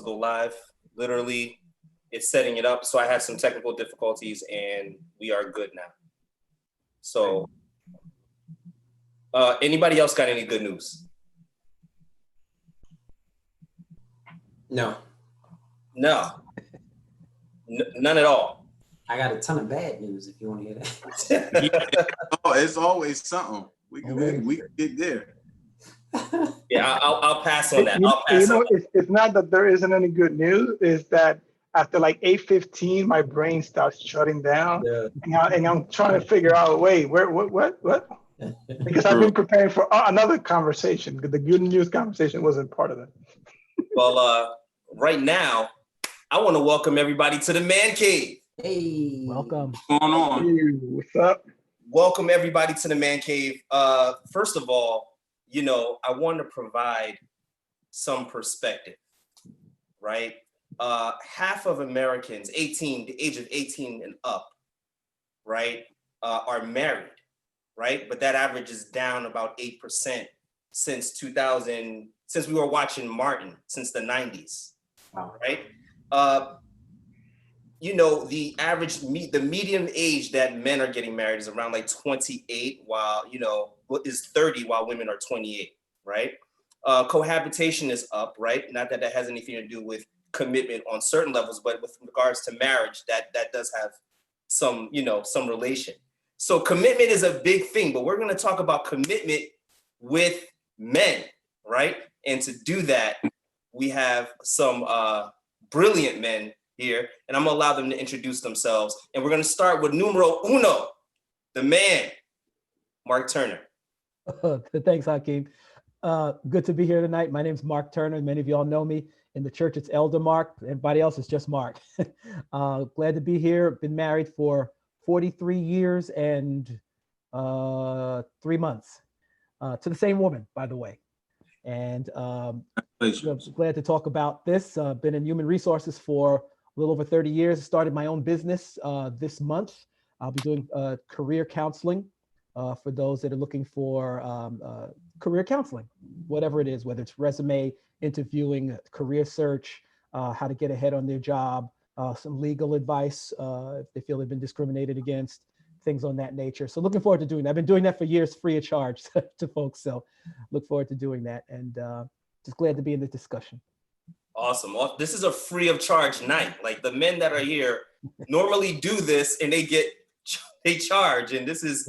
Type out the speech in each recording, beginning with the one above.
to go live. Literally, it's setting it up. So I had some technical difficulties and we are good now. So anybody else got any good news? No. No. None at all. I got a ton of bad news if you want to hear that. Yeah. Oh, it's always something. We get there. Yeah, I'll pass on that. It's not that there isn't any good news. It's that after like 8:15, my brain starts shutting down, and I'm trying to figure out, wait, what? Because I've been preparing for another conversation. The good news conversation wasn't part of it. Well, right now, I want to welcome everybody to the Man Cave. Hey, welcome. What's going on? Hey, what's up? Welcome everybody to the Man Cave. First of all, I want to provide some perspective, right? Half of Americans, the age of 18 and up, right, are married, right? But that average is down about 8% since 2000, since we were watching Martin, since the 90s, right? The median age that men are getting married is around like 28, while, is 30 while women are 28, right? Cohabitation is up, right? Not that has anything to do with commitment on certain levels, but with regards to marriage, that does have some relation. So commitment is a big thing, but we're going to talk about commitment with men, right? And to do that, we have some brilliant men here, and I'm gonna allow them to introduce themselves. And we're gonna start with numero uno, the man, Mark Turner. Thanks, Hakeem. Good to be here tonight. My name's Mark Turner. Many of y'all know me. In the church, it's Elder Mark. Everybody else is just Mark. Glad to be here. Been married for 43 years and 3 months to the same woman, by the way. And glad to talk about this. Been in human resources for a little over 30 years. Started my own business this month. I'll be doing career counseling for those that are looking for career counseling, whatever it is, whether it's resume, interviewing, career search, how to get ahead on their job, some legal advice if they feel they've been discriminated against, things on that nature. So looking forward to doing that. I've been doing that for years, free of charge to folks. So look forward to doing that, and just glad to be in the discussion. Awesome. This is a free of charge night. Like the men that are here normally do this and they charge. And this is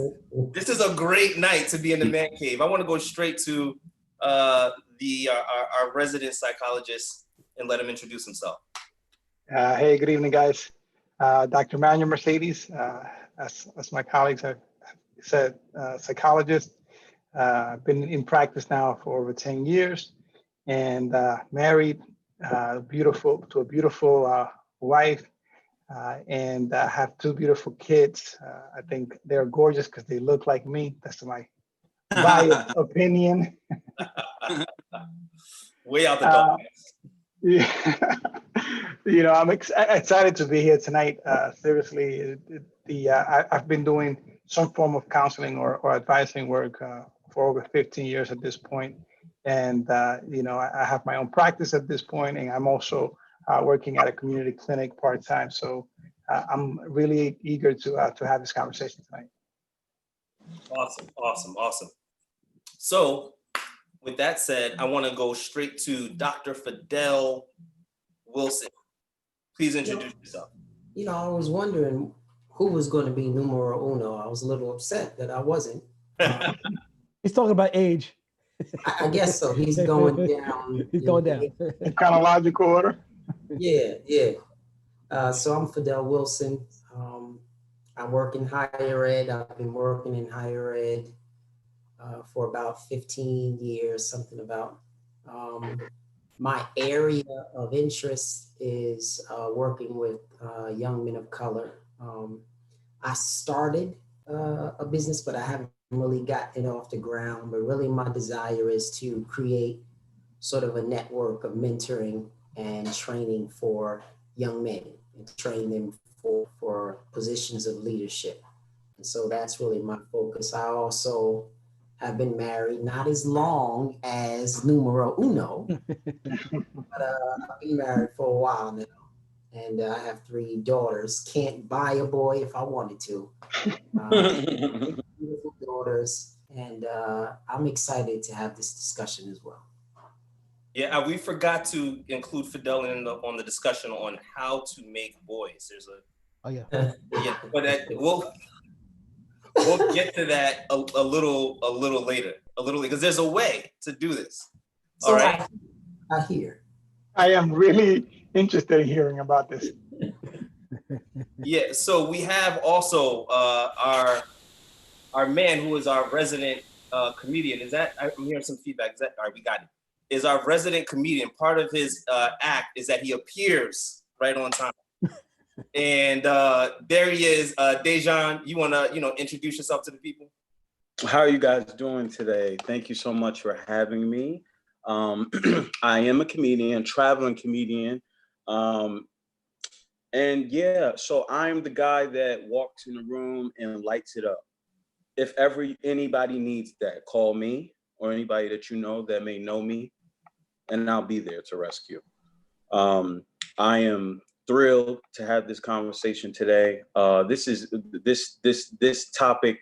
a great night to be in the Man Cave. I want to go straight to our resident psychologist and let him introduce himself. Hey, good evening, guys. Dr. Manuel Mercedes, as my colleagues have said, psychologist. I've been in practice now for over 10 years and married to a beautiful wife, and have 2 beautiful kids. I think they're gorgeous because they look like me. That's my biased opinion. Way out the door. Yeah. I'm excited to be here tonight. Seriously, I've been doing some form of counseling or advising work for over 15 years at this point. And, I have my own practice at this point, and I'm also working at a community clinic part-time. So I'm really eager to have this conversation tonight. Awesome. So with that said, I want to go straight to Dr. Fidel Wilson. Please introduce yourself. I was wondering who was going to be numero uno. I was a little upset that I wasn't. He's talking about age. I guess so. He's going down. He's going down. In chronological order. Yeah. So I'm Fidel Wilson. I work in higher ed. I've been working in higher ed for about 15 years, something about. My area of interest is working with young men of color. I started a business, but I haven't really gotten it off the ground. But really my desire is to create sort of a network of mentoring and training for young men and train them for positions of leadership. And so that's really my focus. I also I've been married not as long as numero uno, but I've been married for a while now. And I have 3 daughters. Can't buy a boy if I wanted to. Beautiful daughters. And I'm excited to have this discussion as well. Yeah, we forgot to include Fidel on the discussion on how to make boys. There's a Oh yeah. yeah, but we'll get to that a little later, because there's a way to do this. So All right. I hear. I am really interested in hearing about this. Yeah. So we have also our man who is our resident comedian. Is that, I'm hearing some feedback. Is that all right? We got it. Is our resident comedian. Part of his act is that he appears right on time. And there he is. Dejan, you want to introduce yourself to the people? How are you guys doing today? Thank you so much for having me. I am a comedian, traveling comedian. And yeah, so I'm the guy that walks in the room and lights it up. If anybody needs that, call me, or anybody that you know that may know me, and I'll be there to rescue. I am thrilled to have this conversation today. This topic,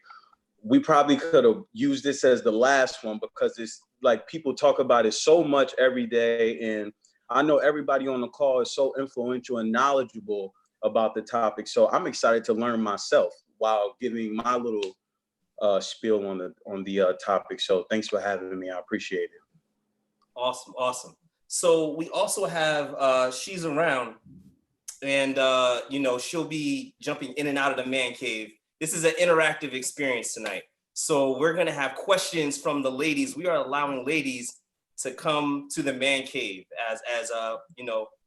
we probably could have used this as the last one, because it's like people talk about it so much every day, and I know everybody on the call is so influential and knowledgeable about the topic. So I'm excited to learn myself while giving my little spiel on the topic. So thanks for having me. I appreciate it. Awesome. So we also have she's around, and she'll be jumping in and out of the man cave. This is an interactive experience tonight. So we're gonna have questions from the ladies. We are allowing ladies to come to the man cave. As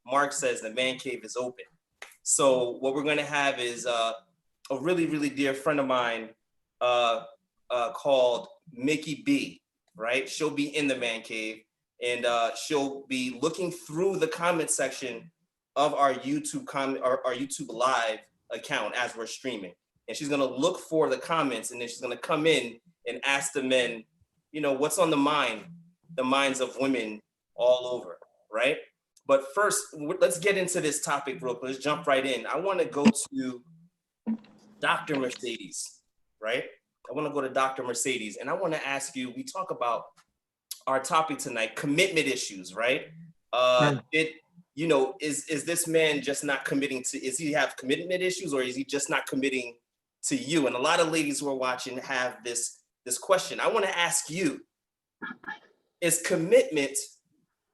Mark says, the man cave is open. So what we're gonna have is a really, really dear friend of mine called Mickey B, right? She'll be in the man cave, and she'll be looking through the comment section of our YouTube our YouTube live account as we're streaming. And she's gonna look for the comments, and then she's gonna come in and ask the men, what's on the minds of women all over, right? But first, let's get into this topic real quick. Let's jump right in. I wanna go to Dr. Mercedes, right? I wanna go to Dr. Mercedes, and I wanna ask you, we talk about our topic tonight, commitment issues, right? Is this man just not committing to, is he have commitment issues, or is he just not committing to you? And a lot of ladies who are watching have this question. I want to ask you, is commitment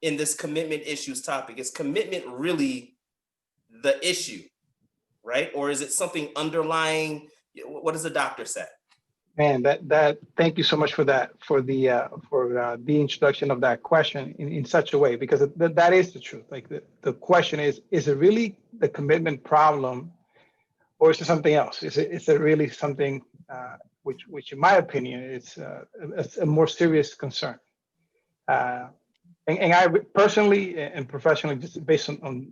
in this commitment issues topic, is commitment really the issue, right? Or is it something underlying? What does the doctor say? Man, thank you so much for that, for the introduction of that question in such a way, because that is the truth. Like the question is it really the commitment problem, or is it something else? Is it really something which in my opinion is a more serious concern? And I personally and professionally, just based on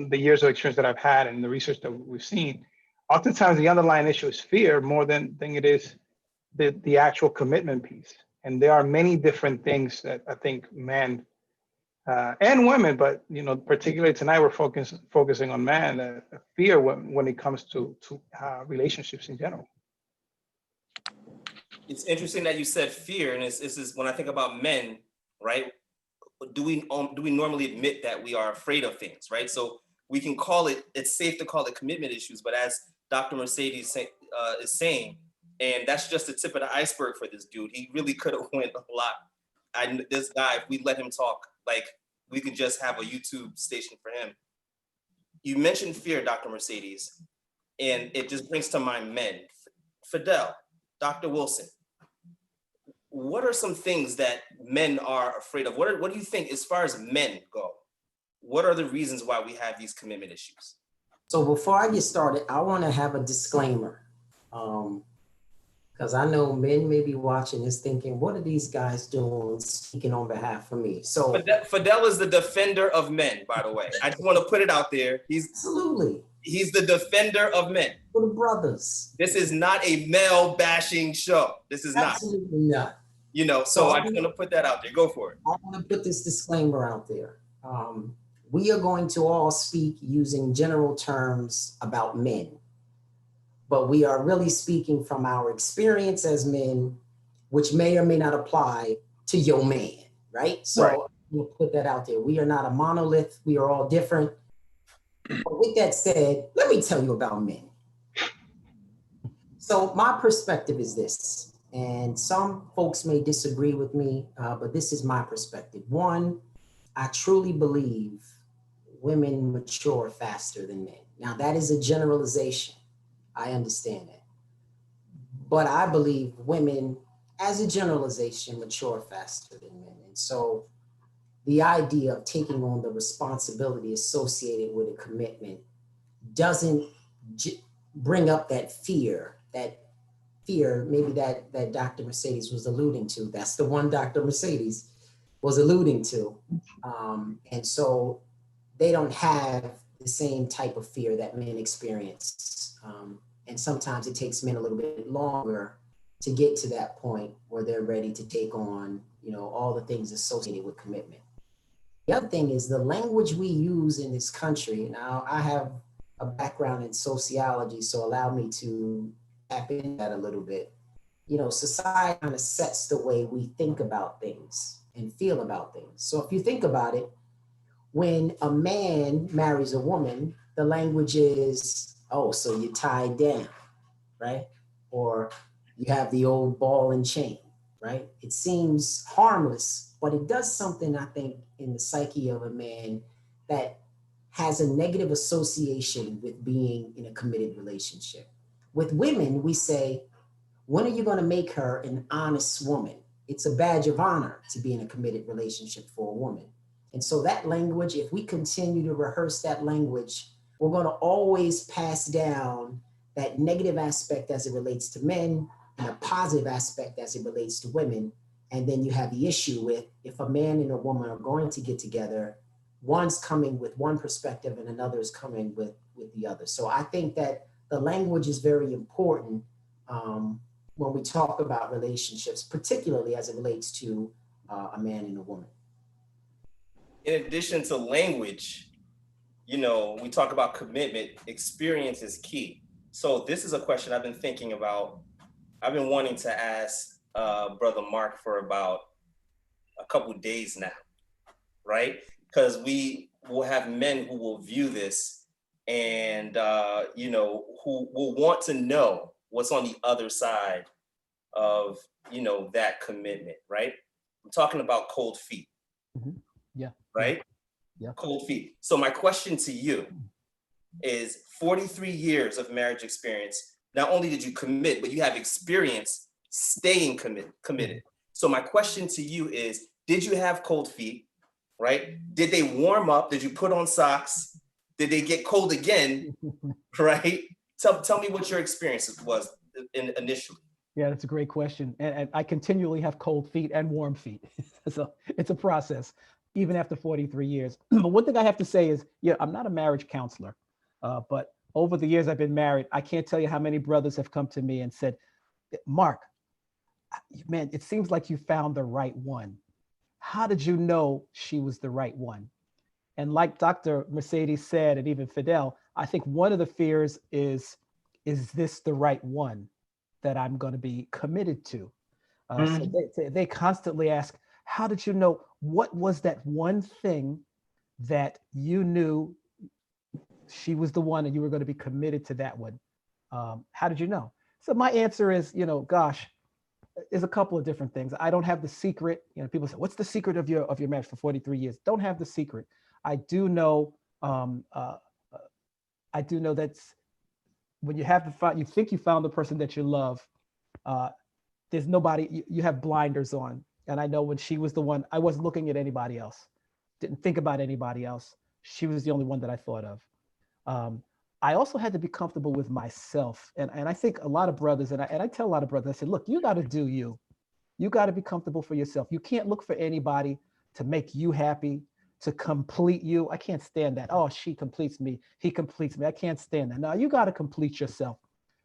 the years of experience that I've had and the research that we've seen, oftentimes the underlying issue is fear more than it is the actual commitment piece. And there are many different things that I think men and women, but particularly tonight we're focusing on men, fear when it comes to relationships in general. It's interesting that you said fear, and this is when I think about men, right? Do we normally admit that we are afraid of things, right? So we can call it, it's safe to call it commitment issues, but as Dr. Mercedes is saying, and that's just the tip of the iceberg for this dude. He really could have went a lot. This guy, if we let him talk, like we could just have a YouTube station for him. You mentioned fear, Dr. Mercedes, and it just brings to mind men. Fidel, Dr. Wilson, what are some things that men are afraid of? What do you think, as far as men go? What are the reasons why we have these commitment issues? So before I get started, I want to have a disclaimer. Because I know men may be watching this thinking, what are these guys doing speaking on behalf of me? So Fidel is the defender of men, by the way. I just want to put it out there. Absolutely. He's the defender of men. For the brothers. This is not a male bashing show. This is not. Absolutely not. You know, so I'm gonna put that out there. Go for it. I want to put this disclaimer out there. We are going to all speak using general terms about men, but we are really speaking from our experience as men, which may or may not apply to your man, right? So Right. we'll put that out there. We are not a monolith. We are all different. But with that said, let me tell you about men. So my perspective is this, and some folks may disagree with me, but this is my perspective. One, I truly believe women mature faster than men. Now that is a generalization. I understand that. But I believe women, as a generalization, mature faster than men. And so the idea of taking on the responsibility associated with a commitment doesn't bring up that fear, maybe that Dr. Mercedes was alluding to. That's the one Dr. Mercedes was alluding to. And so they don't have the same type of fear that men experience. And sometimes it takes men a little bit longer to get to that point where they're ready to take on, all the things associated with commitment. The other thing is the language we use in this country. Now, I have a background in sociology, so allow me to tap into that a little bit. Society kind of sets the way we think about things and feel about things. So if you think about it, when a man marries a woman, the language is, oh, so you're tied down, right? Or you have the old ball and chain, right? It seems harmless, but it does something, I think, in the psyche of a man that has a negative association with being in a committed relationship. With women, we say, when are you going to make her an honest woman? It's a badge of honor to be in a committed relationship for a woman. And so that language, if we continue to rehearse that language, we're going to always pass down that negative aspect as it relates to men and a positive aspect as it relates to women. And then you have the issue with if a man and a woman are going to get together, one's coming with one perspective and another is coming with the other. So I think that the language is very important when we talk about relationships, particularly as it relates to a man and a woman. In addition to language, we talk about commitment, experience is key. So this is a question I've been thinking about. I've been wanting to ask Brother Mark for about a couple of days now, right? Because we will have men who will view this and, who will want to know what's on the other side of, that commitment, right? I'm talking about cold feet. Mhm. Yeah. Right? Yeah. Cold feet. So my question to you is 43 years of marriage experience. Not only did you commit, but you have experience staying committed. So my question to you is, did you have cold feet, right? Did they warm up? Did you put on socks? Did they get cold again, right? Tell me what your experience was initially. Yeah, that's a great question. And I continually have cold feet and warm feet. So it's a process, even after 43 years. But one thing I have to say is, I'm not a marriage counselor, but over the years I've been married, I can't tell you how many brothers have come to me and said, Mark, man, it seems like you found the right one. How did you know she was the right one? And like Dr. Mercedes said, and even Fidel, I think one of the fears is this the right one that I'm going to be committed to? So they constantly ask, how did you know? What was that one thing that you knew she was the one and you were going to be committed to that one? How did you know? So my answer is, gosh, is a couple of different things. I don't have the secret. People say, what's the secret of your marriage for 43 years? Don't have the secret. I do know that's when you you think you found the person that you love, there's nobody, you have blinders on. And I know when she was the one, I wasn't looking at anybody else, didn't think about anybody else. She was the only one that I thought of. I also had to be comfortable with myself. And I think a lot of brothers, and I tell a lot of brothers, I said, look, you got to do you. You got to be comfortable for yourself. You can't look for anybody to make you happy, to complete you. I can't stand that. Oh, she completes me. He completes me. I can't stand that. No, you got to complete yourself.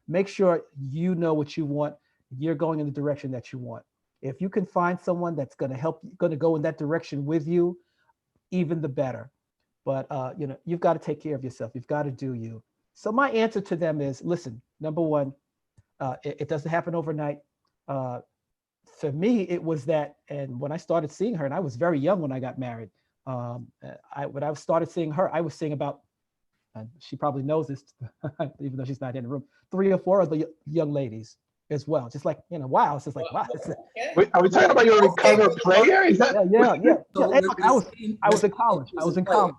Make sure you know what you want. You're going in the direction that you want. If you can find someone that's going to help, going to go in that direction with you, even the better. But you've got to take care of yourself. You've got to do you. So my answer to them is, listen, number one, it doesn't happen overnight. For me, it was that, and when I started seeing her, and I was very young when I got married. When I started seeing her, I was seeing about, and she probably knows this, even though she's not in the room, 3 or 4 other young ladies as well. Just like, wow, it's just like, wow. Okay. Wait, are we talking about your recovered player? Is that? Yeah. So And look, I was in college. I was in college.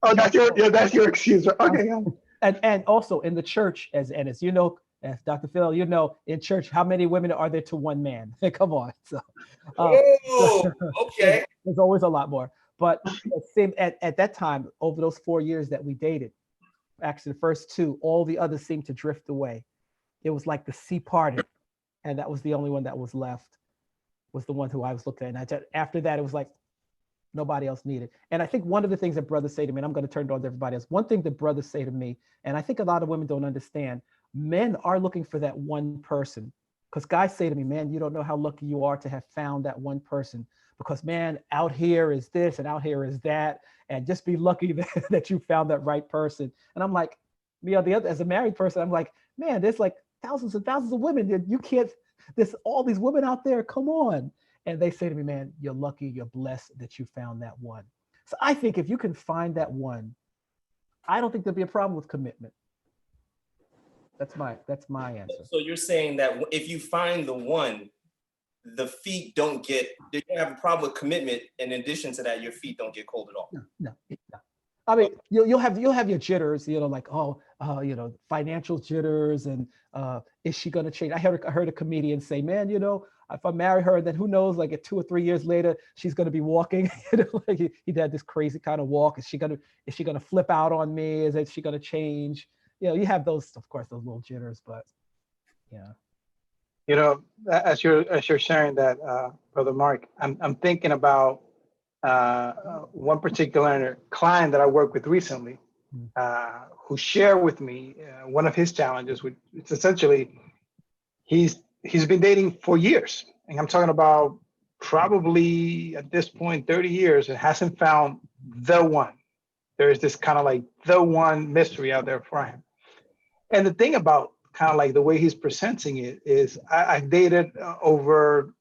Oh, that's your excuse. Okay. Yeah. And also in the church, as you know, as Dr. Phil, in church, how many women are there to one man? Come on. So, Oh, okay. there's always a lot more. But same at that time, over those 4 years that we dated, actually the first 2, all the others seemed to drift away. It was like the sea parted, and that was the only one that was left, was the one who I was looking at. And after that, it was like nobody else needed. And I think one of the things that brothers say to me, and I'm going to turn it on to everybody else, one thing that brothers say to me, and I think a lot of women don't understand, men are looking for that one person. Because guys say to me, man, you don't know how lucky you are to have found that one person. Because man, out here is this and out here is that. And just be lucky that you found that right person. And I'm like, the other, as a married person, I'm like, man, there's like thousands and thousands of women that you can't, there's all these women out there, come on. And they say to me, man, you're lucky, you're blessed that you found that one. So I think if you can find that one, I don't think there'll be a problem with commitment. That's my answer. So you're saying that if you find the one, the feet don't get, you have a problem with commitment. And in addition to that, your feet don't get cold at all. No. I mean, you'll have your jitters, like, financial jitters, and is she gonna change? I heard a comedian say, man, if I marry her, then who knows? Like 2 or 3 years later, she's gonna be walking. Like he had this crazy kind of walk. Is she gonna flip out on me? Is she gonna change? You have those, of course, those little jitters, but yeah. As you're sharing that, Brother Mark, I'm thinking about one particular client that I worked with recently, who shared with me one of his challenges, which it's essentially he's been dating for years, and I'm talking about probably at this point 30 years, and hasn't found the one. There is this kind of like the one mystery out there for him. And the thing about kind of like the way he's presenting it is, I've dated over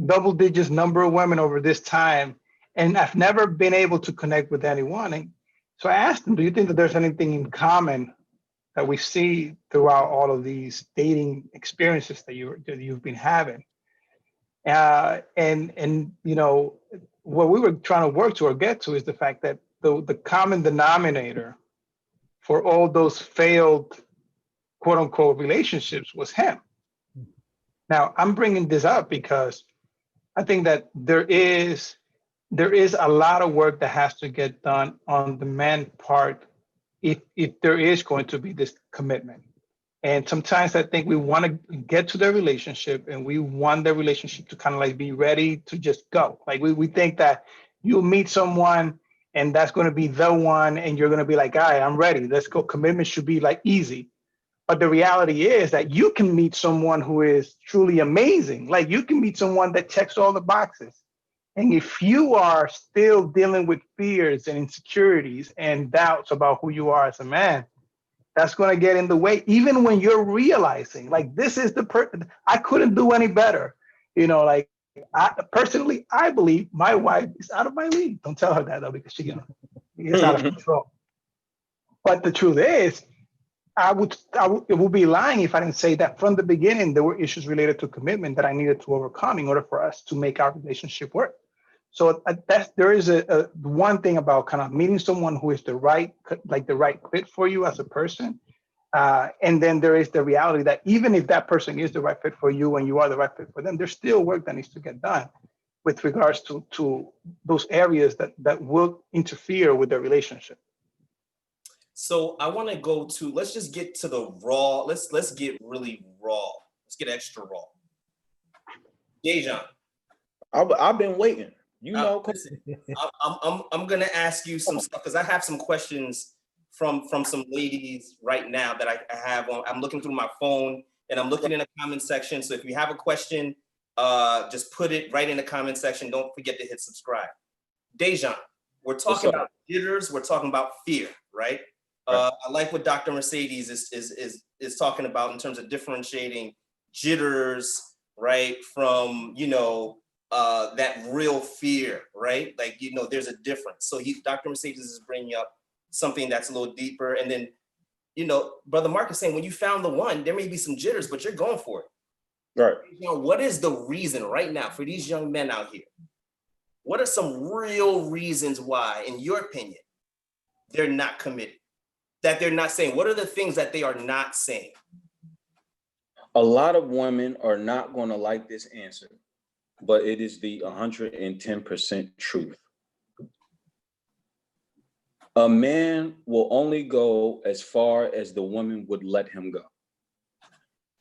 double digits number of women over this time, and I've never been able to connect with anyone. And so I asked him, do you think that there's anything in common that we see throughout all of these dating experiences that you've been having? And what we were trying to work to or get to is the fact that the common denominator for all those failed quote unquote relationships was him. Now I'm bringing this up because I think that there is a lot of work that has to get done on the man part if there is going to be this commitment. And sometimes I think we want to get to the relationship, and we want the relationship to kind of like be ready to just go. Like we think that you'll meet someone and that's going to be the one, and you're going to be like, all right, I'm ready, let's go. Commitment should be like easy. But the reality is that you can meet someone who is truly amazing. Like you can meet someone that checks all the boxes. And if you are still dealing with fears and insecurities and doubts about who you are as a man, that's going to get in the way, even when you're realizing like, this is the person, I couldn't do any better. I believe my wife is out of my league. Don't tell her that though, because she gets out of control. But the truth is, it would be lying if I didn't say that from the beginning, there were issues related to commitment that I needed to overcome in order for us to make our relationship work. So there is a one thing about kind of meeting someone who is the right fit for you as a person. And then there is the reality that even if that person is the right fit for you and you are the right fit for them, there's still work that needs to get done with regards to those areas that will interfere with the relationship. So I want to let's just get to the raw. Let's get really raw. Let's get extra raw. Dejan, I've been waiting. Listen, I'm gonna ask you some stuff because I have some questions from some ladies right now that I have on. I'm looking through my phone and I'm looking in the comment section. So if you have a question, just put it right in the comment section. Don't forget to hit subscribe. Dejan, we're talking about jitters. We're talking about fear, right? I like what Dr. Mercedes is talking about in terms of differentiating jitters, right, from, you know, that real fear, right? Like, you know, there's a difference. So Dr. Mercedes is bringing up something that's a little deeper. And then, you know, Brother Mark is saying, when you found the one, there may be some jitters, but you're going for it. Right. You know, what is the reason right now for these young men out here? What are some real reasons why, in your opinion, they're not committed? That they're not saying? What are the things that they are not saying? A lot of women are not going to like this answer, but it is the 110% truth. A man will only go as far as the woman would let him go.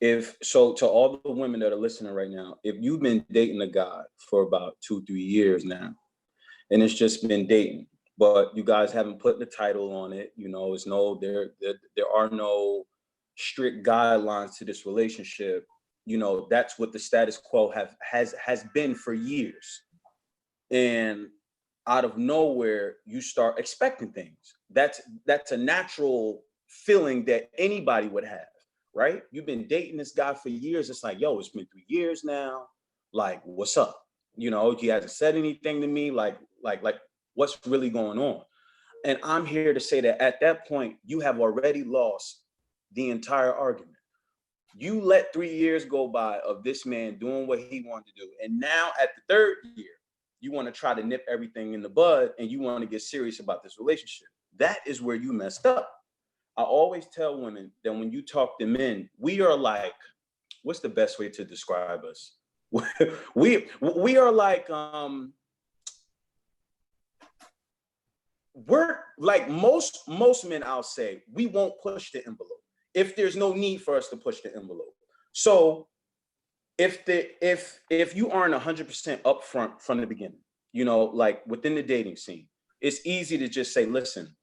To all the women that are listening right now, if you've been dating a guy for about 2-3 years now, and it's just been dating, but you guys haven't put the title on it, you know, there are no strict guidelines to this relationship, you know, that's what the status quo has been for years. And out of nowhere, you start expecting things. That's a natural feeling that anybody would have, right? You've been dating this guy for years. It's like, yo, it's been 3 years now. Like, what's up? You know, he hasn't said anything to me. Like, what's really going on? And I'm here to say that at that point, you have already lost the entire argument. You let 3 years go by of this man doing what he wanted to do. And now at the 3rd year, you want to try to nip everything in the bud and you want to get serious about this relationship. That is where you messed up. I always tell women that when you talk to men, we are like, what's the best way to describe us? we are like, we're like most men, I'll say, we won't push the envelope if there's no need for us to push the envelope. So if you aren't 100% upfront from the beginning, you know, like within the dating scene, it's easy to just say, listen,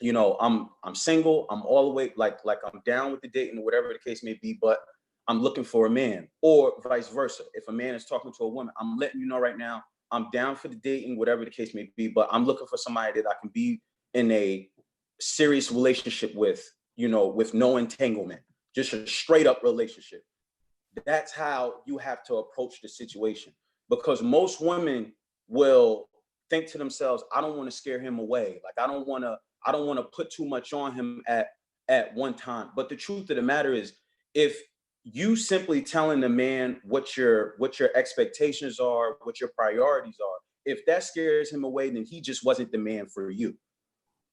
you know, I'm single, I'm all the way, like I'm down with the dating or whatever the case may be, but I'm looking for a man, or vice versa. If a man is talking to a woman, I'm letting you know right now, I'm down for the dating, whatever the case may be, but I'm looking for somebody that I can be in a serious relationship with, you know, with no entanglement, just a straight up relationship. That's how you have to approach the situation, because most women will think to themselves, I don't want to scare him away. Like, I don't want to put too much on him at one time. But the truth of the matter is, if you simply telling the man what your expectations are, what your priorities are, if that scares him away, then he just wasn't the man for you.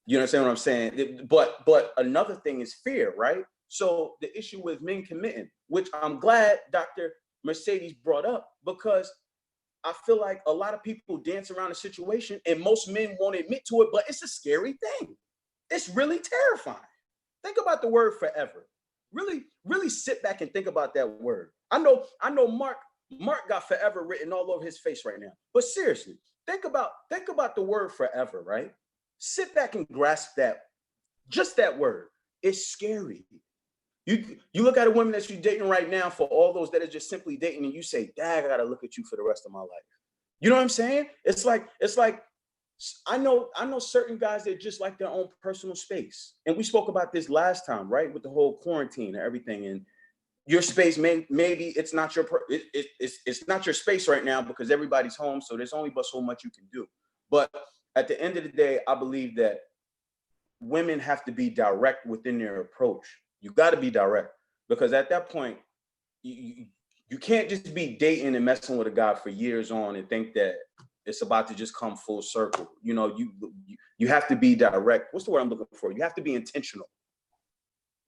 You understand what I'm saying? But another thing is fear, right? So the issue with men committing, which I'm glad Dr. Mercedes brought up, because I feel like a lot of people dance around the situation and most men won't admit to it, but it's a scary thing. It's really terrifying. Think about the word forever. Really, really sit back and think about that word. I know Mark got forever written all over his face right now, but seriously, think about the word forever, right? Sit back and grasp that, just that word. It's scary. You look at a woman that you're dating right now, for all those that are just simply dating, and you say, Dad, I gotta look at you for the rest of my life. You know what I'm saying? It's like I know certain guys that just like their own personal space. And we spoke about this last time, right? With the whole quarantine and everything. And your space, maybe it's not it's not your space right now because everybody's home. So there's only but so much you can do. But at the end of the day, I believe that women have to be direct within their approach. You got to be direct, because at that point, you can't just be dating and messing with a guy for years on and think that it's about to just come full circle. You know, you have to be direct. What's the word I'm looking for? You have to be intentional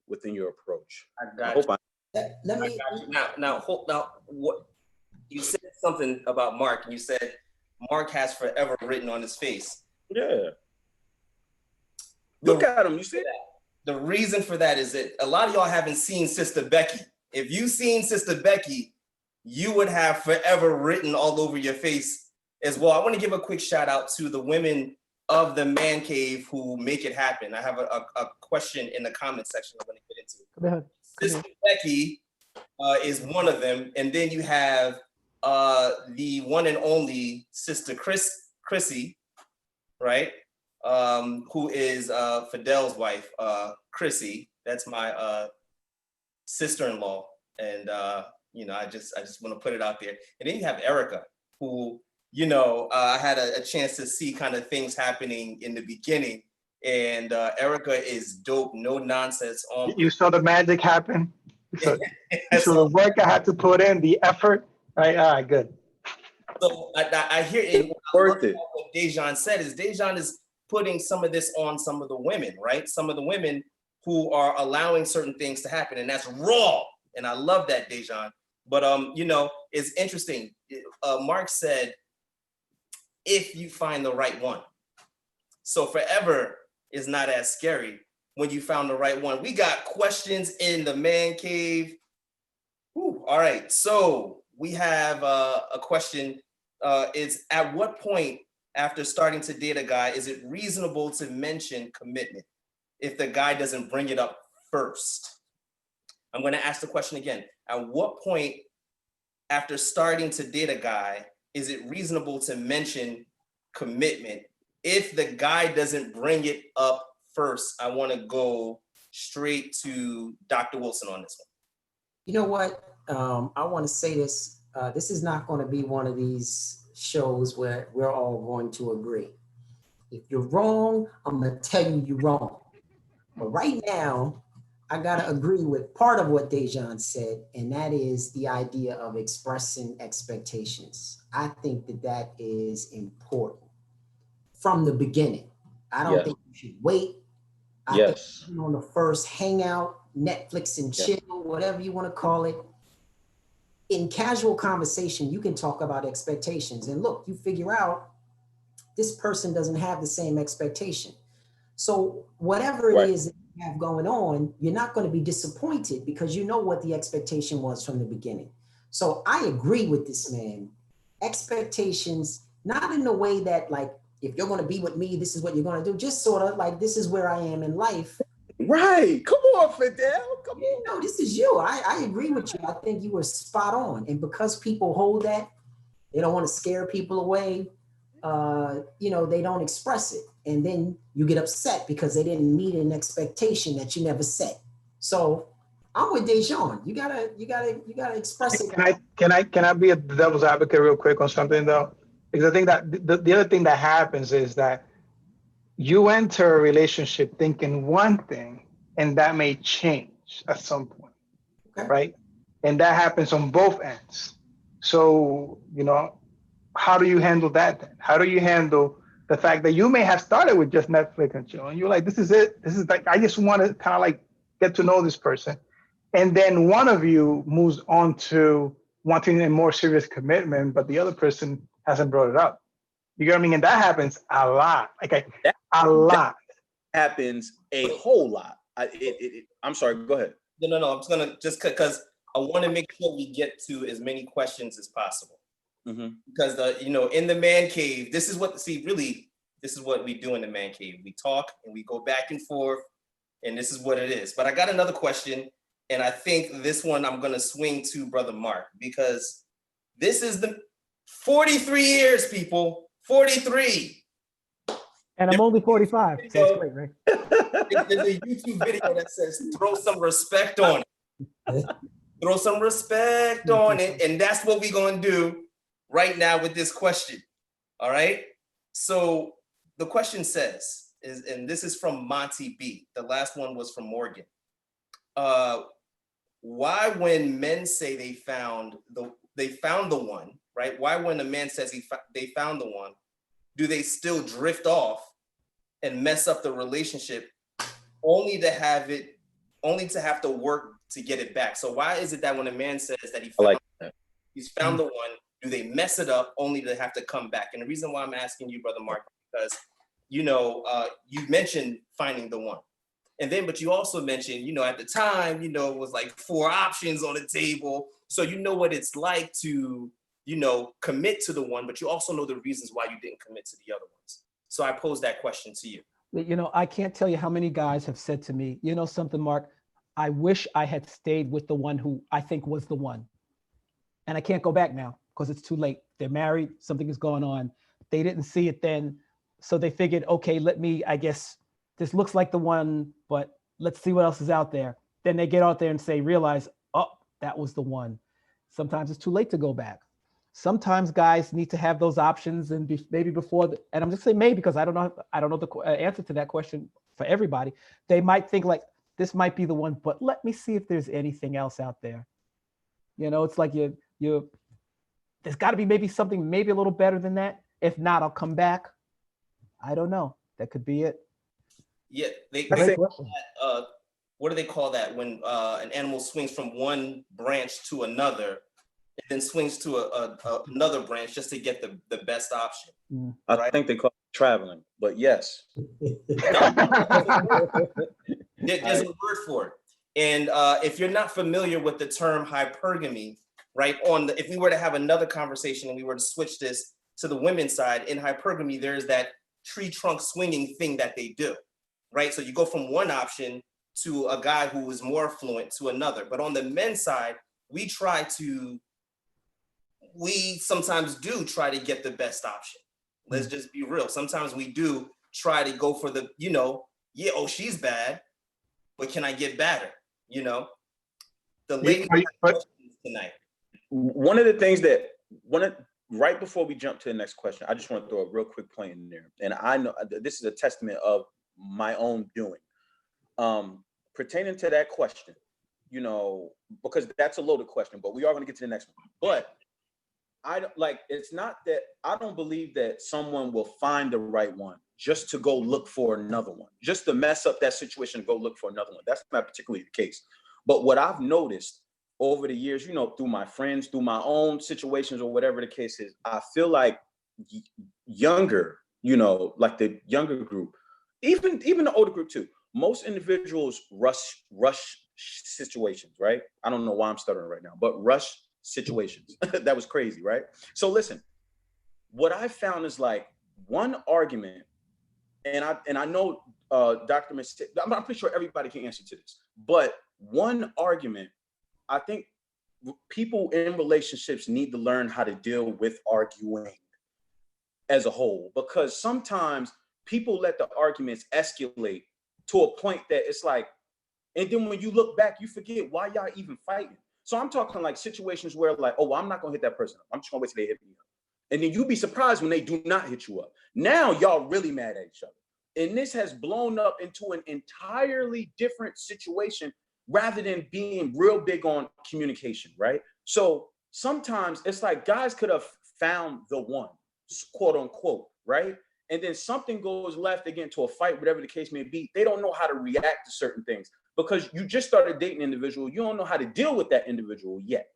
within your approach. Now, what you said something about Mark, and you said Mark has forever written on his face. Yeah. Look at him. You see that? The reason for that is that a lot of y'all haven't seen Sister Becky. If you've seen Sister Becky, you would have forever written all over your face as well. I want to give a quick shout out to the women of the Man Cave who make it happen. I have a question in the comment section I'm going to get into. Go ahead. Sister Becky is one of them. And then you have the one and only Sister Chrissy, right? Who is Fidel's wife, Chrissy. That's my sister-in-law. And you know, I just want to put it out there. And then you have Erica, who, you know, I had a chance to see kind of things happening in the beginning. And Erica is dope, no nonsense. You saw the magic happen. So the work I had to put in, the effort. Right. All right. Good. So I hear it. Worth it. What Dejan said is Dejan is putting some of this on some of the women, right? Some of the women who are allowing certain things to happen, and that's raw. And I love that, Dejan. But you know, it's interesting. Mark said, if you find the right one. So forever is not as scary when you found the right one. We got questions in the man cave. Whew. All right, so we have a question. Is at what point after starting to date a guy, is it reasonable to mention commitment if the guy doesn't bring it up first? I'm gonna ask the question again. At what point after starting to date a guy, is it reasonable to mention commitment if the guy doesn't bring it up first? I want to go straight to Dr. Wilson on this one. You know what? I want to say this. This is not going to be one of these shows where we're all going to agree. If you're wrong, I'm going to tell you you're wrong. But right now, I got to agree with part of what Dejan said, and that is the idea of expressing expectations. I think that is important from the beginning. I don't think you should wait. I think on the first hangout, Netflix and chill, whatever you want to call it. In casual conversation, you can talk about expectations. And look, you figure out this person doesn't have the same expectation. So whatever it is that you have going on, you're not going to be disappointed because you know what the expectation was from the beginning. So I agree with this man. Expectations, not in the way that like, if you're going to be with me, this is what you're going to do. Just sort of like, this is where I am in life. Right. Come on, Fidel. Come on. No, this is you. I agree with you. I think you were spot on. And because people hold that, they don't want to scare people away. You know, they don't express it. And then you get upset because they didn't meet an expectation that you never set. So I'm with Dejan. You gotta express it. Can I be a devil's advocate real quick on something though? Because I think that the other thing that happens is that you enter a relationship thinking one thing, and that may change at some point, right? And that happens on both ends. So, you know, how do you handle that then? How do you handle the fact that you may have started with just Netflix and chill, and you're like, this is it. This is like, I just want to kind of like get to know this person. And then one of you moves on to wanting a more serious commitment, but the other person hasn't brought it up. You get what I mean? And that happens a lot, a lot. Happens a whole lot. I'm sorry, go ahead. No, I'm just gonna, just because I want to make sure we get to as many questions as possible. Because, you know, in the man cave, this is what we do in the man cave. We talk and we go back and forth, and this is what it is. But I got another question, and I think this one I'm gonna swing to Brother Mark, because this is the 43 years, people. 43. And I'm only 45. So that's great, right? There's a YouTube video that says, throw some respect on it. Throw some respect on it. And that's what we're going to do right now with this question. All right. So the question says, and this is from Monty B. The last one was from Morgan. Why, when men say they found the one, right? Why, when a man says they found the one, do they still drift off and mess up the relationship only to have to work to get it back? So why is it that when a man says that he's found the one, do they mess it up only to have to come back? And the reason why I'm asking you, Brother Mark, because, you know, you mentioned finding the one. And then, but you also mentioned, you know, at the time, you know, it was like 4 options on the table. So you know what it's like to, you know, commit to the one, but you also know the reasons why you didn't commit to the other ones. So I pose that question to you. You know, I can't tell you how many guys have said to me, you know something, Mark, I wish I had stayed with the one who I think was the one. And I can't go back now because it's too late. They're married, something is going on. They didn't see it then. So they figured, okay, I guess this looks like the one, but let's see what else is out there. Then they get out there and realize, oh, that was the one. Sometimes it's too late to go back. Sometimes guys need to have those options and maybe before, and I'm just saying maybe because I don't know the answer to that question for everybody. They might think like, this might be the one, but let me see if there's anything else out there. You know, it's like there's got to be maybe something maybe a little better than that. If not, I'll come back. I don't know. That could be it. Yeah, Great question. what do they call that when an animal swings from one branch to another and then swings to another branch just to get the best option? I think they call it traveling, but yes. There's a word for it. And if you're not familiar with the term hypergamy, right, if we were to have another conversation and we were to switch this to the women's side, in hypergamy, there's that tree trunk swinging thing that they do, right? So you go from one option to a guy who is more affluent to another. But on the men's side, we sometimes do try to get the best option. Let's just be real. Sometimes we do try to go for the, she's bad, but can I get better? The lady tonight. One of the things right before we jump to the next question, I just want to throw a real quick point in there. And I know this is a testament of my own doing. Pertaining to that question, because that's a loaded question, but we are going to get to the next one. But it's not that I don't believe that someone will find the right one just to go look for another one, just to mess up that situation and go look for another one. That's not particularly the case. But what I've noticed over the years, through my friends, through my own situations or whatever the case is, I feel like younger, like the younger group, even the older group too, most individuals rush situations, right? I don't know why I'm stuttering right now, but rush situations. That was crazy, right? So listen, what I found is like one argument, and I know Dr. Mercedes, I'm pretty sure everybody can answer to this, but one argument, I think people in relationships need to learn how to deal with arguing as a whole, because sometimes people let the arguments escalate to a point that it's like, and then when you look back, you forget why y'all even fighting. So I'm talking like situations where like, oh, well, I'm not gonna hit that person up. I'm just gonna wait till they hit me up. And then you'd be surprised when they do not hit you up. Now y'all really mad at each other. And this has blown up into an entirely different situation rather than being real big on communication, right? So sometimes it's like guys could have found the one, quote unquote, right? And then something goes left, they get into a fight, whatever the case may be. They don't know how to react to certain things because you just started dating an individual. You don't know how to deal with that individual yet,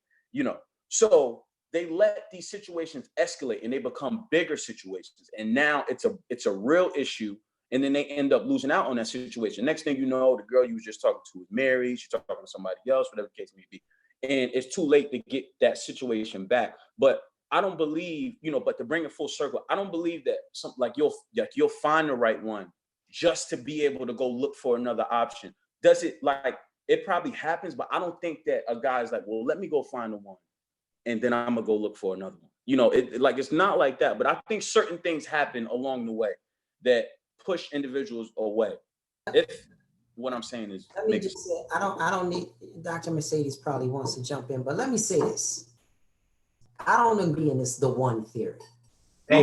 So they let these situations escalate and they become bigger situations. And now it's a real issue. And then they end up losing out on that situation. Next thing you know, the girl you was just talking to is married. She's talking to somebody else, whatever the case may be. And it's too late to get that situation back. But I don't believe, but to bring it full circle, I don't believe that you'll find the right one just to be able to go look for another option. Does it it probably happens, but I don't think that a guy's like, well, let me go find the one and then I'm gonna go look for another one. It's not like that. But I think certain things happen along the way that push individuals away. If what I'm saying is, let me just say, I don't need, Dr. Mercedes probably wants to jump in, but let me say this. I don't agree in the one theory. I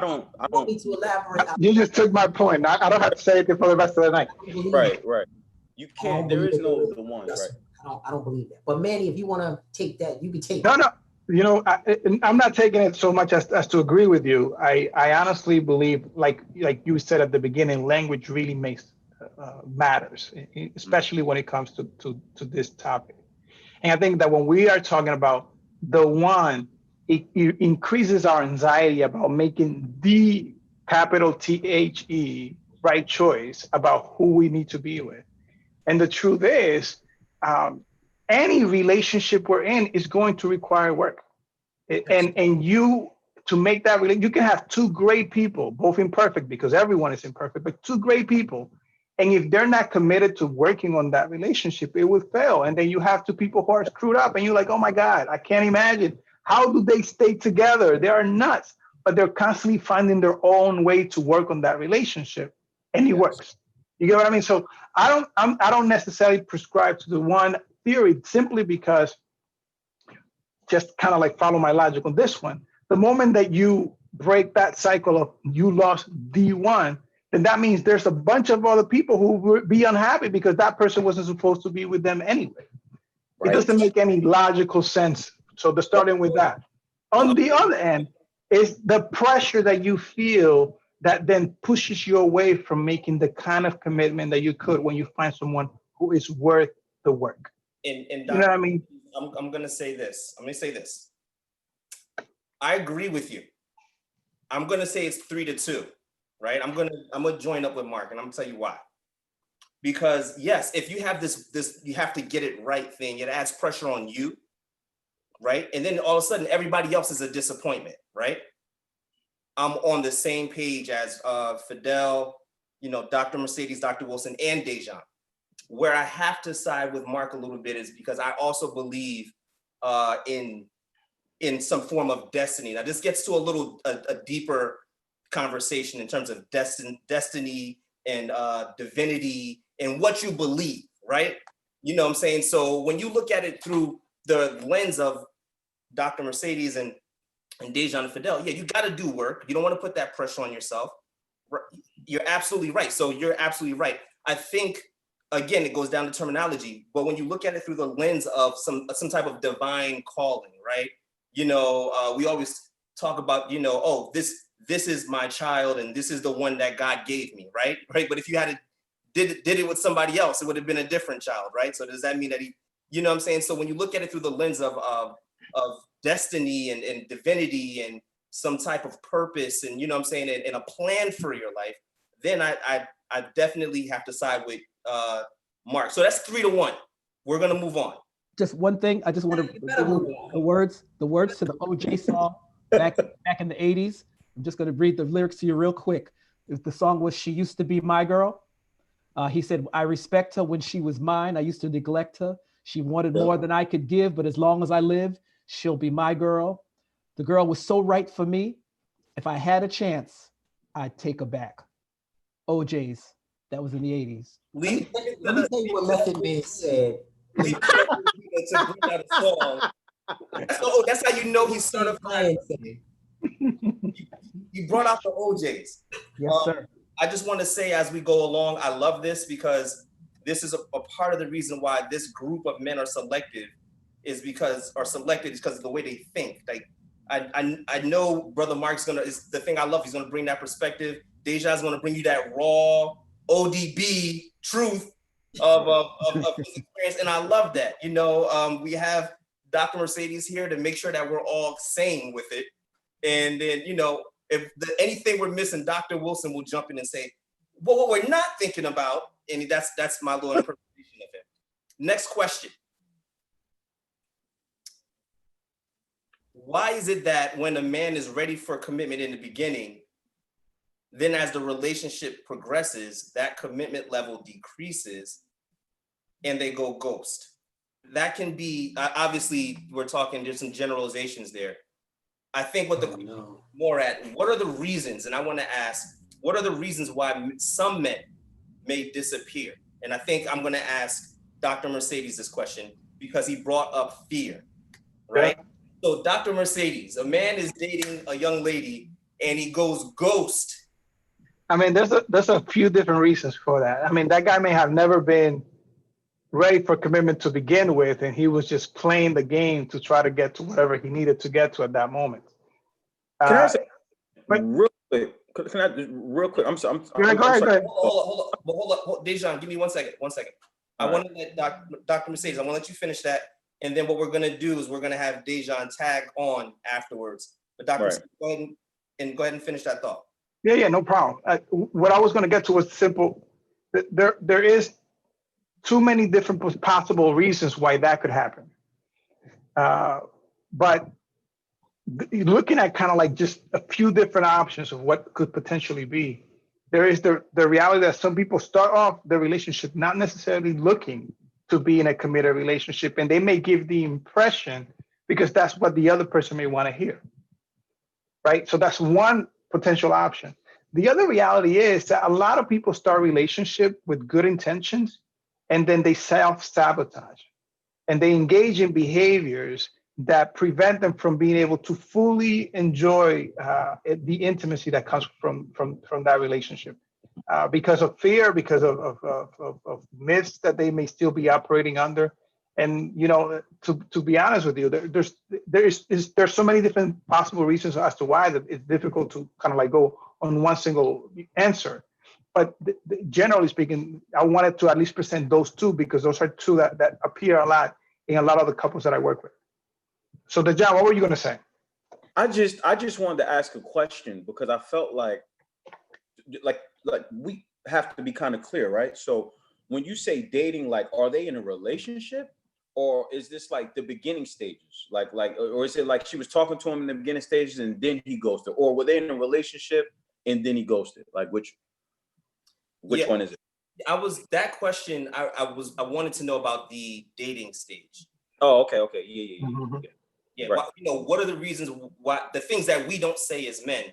don't. Want me to elaborate? You just took my point. I don't have to say it for the rest of the night. Right. You can't. There is no the one. Right. I don't believe that. But Manny, if you want to take that, you can take. No. I'm not taking it so much as to agree with you. I honestly believe, like you said at the beginning, language really matters, especially when it comes to this topic. And I think that when we are talking about the one, it increases our anxiety about making the capital THE right choice about who we need to be with. And the truth is, any relationship we're in is going to require work. And you, to make that, you can have two great people, both imperfect because everyone is imperfect, but two great people. And if they're not committed to working on that relationship, it will fail. And then you have two people who are screwed up and you're like, oh my God, I can't imagine. How do they stay together? They are nuts, but they're constantly finding their own way to work on that relationship, and it works. You get what I mean? So I don't necessarily prescribe to the one theory simply because, just kind of like follow my logic on this one. The moment that you break that cycle of you lost D1, then that means there's a bunch of other people who would be unhappy because that person wasn't supposed to be with them anyway. It doesn't make any logical sense. So they're starting with that. On the other end is the pressure that you feel that then pushes you away from making the kind of commitment that you could when you find someone who is worth the work. And You know what I mean? I'm gonna say this. I agree with you. I'm gonna say it's 3-2, right? I'm gonna join up with Mark, and I'm gonna tell you why. Because yes, if you have this you have to get it right thing, it adds pressure on you, right? And then all of a sudden, everybody else is a disappointment, right? I'm on the same page as Fidel, Dr. Mercedes, Dr. Wilson, and Dejan. Where I have to side with Mark a little bit is because I also believe in some form of destiny. Now, this gets to a deeper conversation in terms of destiny and divinity and what you believe, right? You know what I'm saying? So when you look at it through the lens of Dr. Mercedes and Dejan and Fidel, yeah, you got to do work. You don't want to put that pressure on yourself. You're absolutely right. So you're absolutely right. I think, again, it goes down to terminology, but when you look at it through the lens of some type of divine calling, right? We always talk about, oh, this is my child and this is the one that God gave me, right? But if you had did it with somebody else, it would have been a different child, right? So does that mean that he, what I'm saying? So when you look at it through the lens of destiny and divinity and some type of purpose and, what I'm saying, and a plan for your life, then I definitely have to side with Mark. So that's 3-1. We're gonna move on. Just one thing, I just want to the words to the OJ song back in the 80s. I'm just gonna read the lyrics to you real quick. The song was "She Used to Be My Girl." He said, "I respect her when she was mine. I used to neglect her. She wanted more than I could give, but as long as I live, she'll be my girl. The girl was so right for me. If I had a chance, I'd take her back." OJ's. That was in the 80s. Let me tell you what Method Man said. To bring out a song. That's how you know he's certified. You brought out the OJs. Yes, sir. I just want to say as we go along, I love this because this is a part of the reason why this group of men are selected is because of the way they think. Like I know Brother Mark's is the thing I love. He's gonna bring that perspective. Deja's gonna bring you that raw ODB truth of his experience, and I love that. We have Dr. Mercedes here to make sure that we're all sane with it, and then if anything we're missing, Dr. Wilson will jump in and say, well, what we're not thinking about, and that's my little interpretation of it. Next question. Why is it that when a man is ready for commitment in the beginning, then as the relationship progresses, that commitment level decreases and they go ghost? That can be, obviously, we're talking, there's some generalizations there. I think what more at, what are the reasons? And I want to ask, what are the reasons why some men may disappear? And I think I'm going to ask Dr. Mercedes this question because he brought up fear, right? Yeah. So Dr. Mercedes, a man is dating a young lady and he goes ghost. I mean, there's a few different reasons for that. I mean, that guy may have never been ready for commitment to begin with, and he was just playing the game to try to get to whatever he needed to get to at that moment. Can I say real quick? Can I real quick? I'm sorry. Go ahead. Hold up. Dejan, give me 1 second. I want to let Dr. Mercedes, I want to let you finish that. And then what we're going to do is we're going to have Dejan tag on afterwards. But Dr. Mercedes, go ahead and finish that thought. Yeah, no problem. What I was going to get to was simple. There is too many different possible reasons why that could happen. But looking at kind of like just a few different options of what could potentially be, there is the reality that some people start off the relationship not necessarily looking to be in a committed relationship, and they may give the impression because that's what the other person may want to hear, right? So that's one potential option. The other reality is that a lot of people start relationship with good intentions, and then they self-sabotage, and they engage in behaviors that prevent them from being able to fully enjoy the intimacy that comes from that relationship, because of fear, because of myths that they may still be operating under. And you know, to be honest with you, there's so many different possible reasons as to why that it's difficult to kind of like go on one single answer. But generally speaking, I wanted to at least present those two because those are two that appear a lot in a lot of the couples that I work with. So Dejan, what were you going to say? I just wanted to ask a question because I felt like we have to be kind of clear, right? So when you say dating, like, are they in a relationship, or is this like the beginning stages? Or is it like she was talking to him in the beginning stages and then he ghosted, or were they in a relationship and then he ghosted? Like which one is it? That question. I wanted to know about the dating stage. Oh, okay, yeah. Mm-hmm. Yeah, Right. what are the reasons why the things that we don't say as men,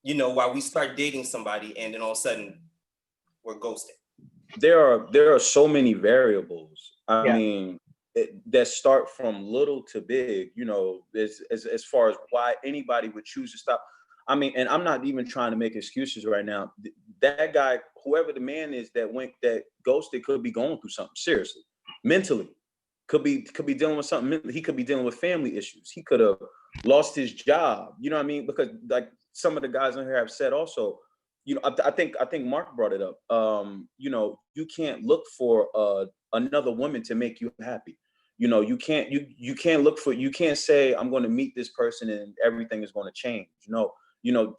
why we start dating somebody and then all of a sudden we're ghosting? There are so many variables. I Yeah. mean, that start from little to big, as far as why anybody would choose to stop. I mean, and I'm not even trying to make excuses right now. That guy, whoever the man is that ghosted, could be going through something seriously, mentally. Could be dealing with something. He could be dealing with family issues. He could have lost his job. You know what I mean? Because like some of the guys in here have said also, I think Mark brought it up. You can't look for another woman to make you happy. You can't say I'm going to meet this person and everything is going to change.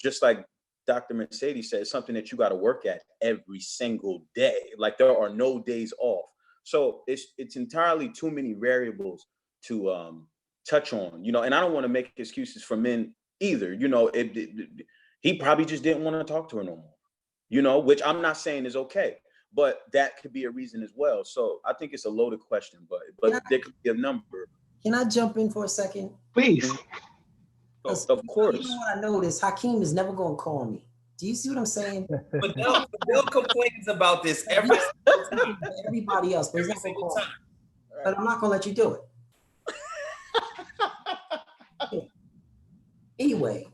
Just like Dr. Mercedes said, something that you got to work at every single day. Like there are no days off. So it's entirely too many variables to touch on, and I don't want to make excuses for men either. He probably just didn't want to talk to her no more, which I'm not saying is okay, but that could be a reason as well. So I think it's a loaded question, but there could be a number. Can I jump in for a second? Please. Of course. You know what I noticed? Hakeem is never going to call me. Do you see what I'm saying? But Bill complains about this every time. Everybody else, but he's not going to call me. But I'm not going to let you do it. Anyway,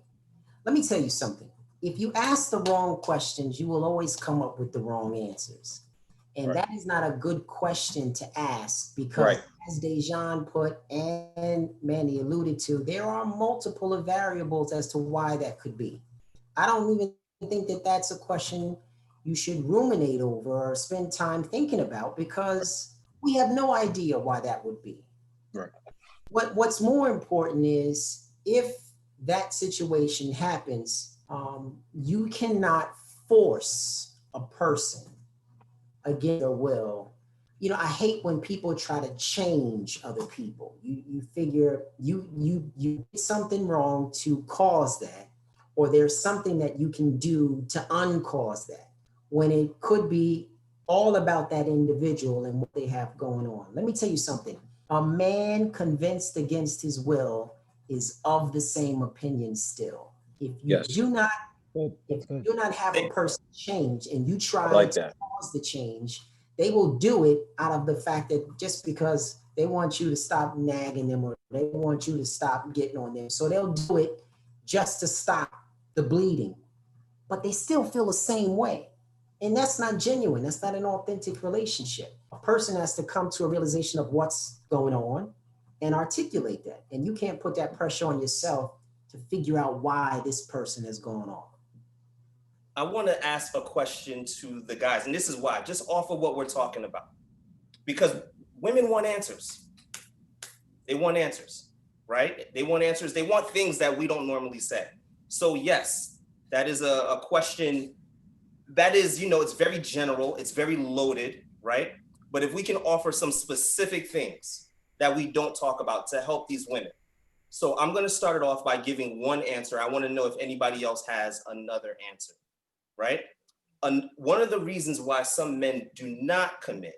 let me tell you something. If you ask the wrong questions, you will always come up with the wrong answers. And that is not a good question to ask because as Dejan put and Manny alluded to, there are multiple of variables as to why that could be. I don't even think that that's a question you should ruminate over or spend time thinking about because we have no idea why that would be. Right. What's more important is if that situation happens, you cannot force a person against their will. I hate when people try to change other people. You figure you did something wrong to cause that, or there's something that you can do to uncause that, when it could be all about that individual and what they have going on. Let me tell you something. A man convinced against his will is of the same opinion still. If you do not have a person change and you try to cause the change, they will do it out of the fact that just because they want you to stop nagging them or they want you to stop getting on them. So they'll do it just to stop the bleeding, but they still feel the same way. And that's not genuine. That's not an authentic relationship. A person has to come to a realization of what's going on and articulate that. And you can't put that pressure on yourself to figure out why this person has gone on. I want to ask a question to the guys, and this is why, just off of what we're talking about. Because women want answers. They want answers, right? They want answers. They want things that we don't normally say. So yes, that is a question that is, it's very general, it's very loaded, right? But if we can offer some specific things that we don't talk about to help these women. So I'm going to start it off by giving one answer. I want to know if anybody else has another answer. right? One of the reasons why some men do not commit,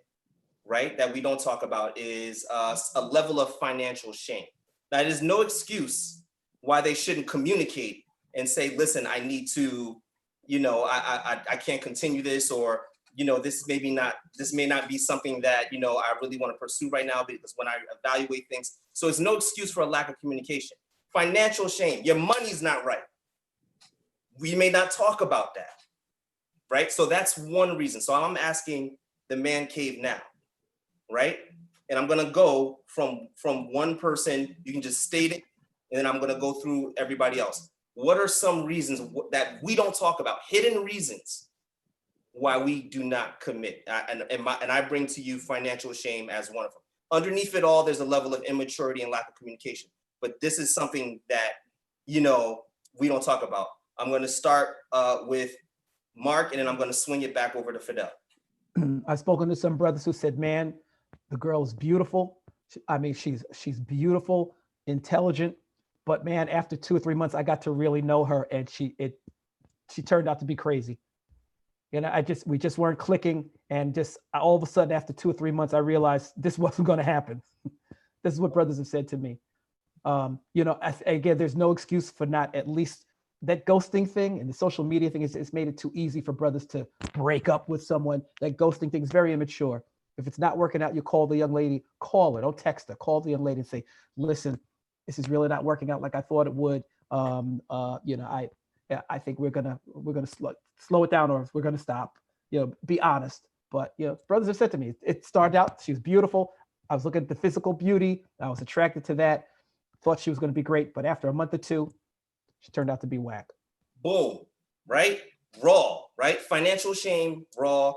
right, that we don't talk about is a level of financial shame. That is no excuse why they shouldn't communicate and say, listen, I need to, you know, I can't continue this, or, you know, this may not be something that, you know, I really want to pursue right now, because when I evaluate things, so it's no excuse for a lack of communication. Financial shame, your money's not right. We may not talk about that, right? So that's one reason. So I'm asking the man cave now, right? And I'm gonna go from one person, you can just state it, and then I'm gonna go through everybody else. What are some reasons that we don't talk about, hidden reasons why we do not commit? And I bring to you financial shame as one of them. Underneath it all, there's a level of immaturity and lack of communication. But this is something that, you know, we don't talk about. I'm gonna start with Mark, and then I'm gonna swing it back over to Fidel. I've spoken to some brothers who said, man, the girl is beautiful. I mean, she's beautiful, intelligent, but man, after 2 or 3 months, I got to really know her, and she turned out to be crazy. You know, we just weren't clicking, and just all of a sudden, after 2 or 3 months, I realized this wasn't going to happen. This is what brothers have said to me. You know, again, there's no excuse for not at least that ghosting thing, and the social media thing it's made it too easy for brothers to break up with someone. That ghosting thing is very immature. If it's not working out, you call the young lady, call her, don't text her, call the young lady and say, listen, this is really not working out like I thought it would. You know, I think we're gonna slow it down, or we're gonna stop. You know, be honest. But you know, brothers have said to me, it started out, she was beautiful. I was looking at the physical beauty. I was attracted to that. Thought she was going to be great, but after a month or two, she turned out to be whack. Boom, right? Raw, right? Financial shame, raw.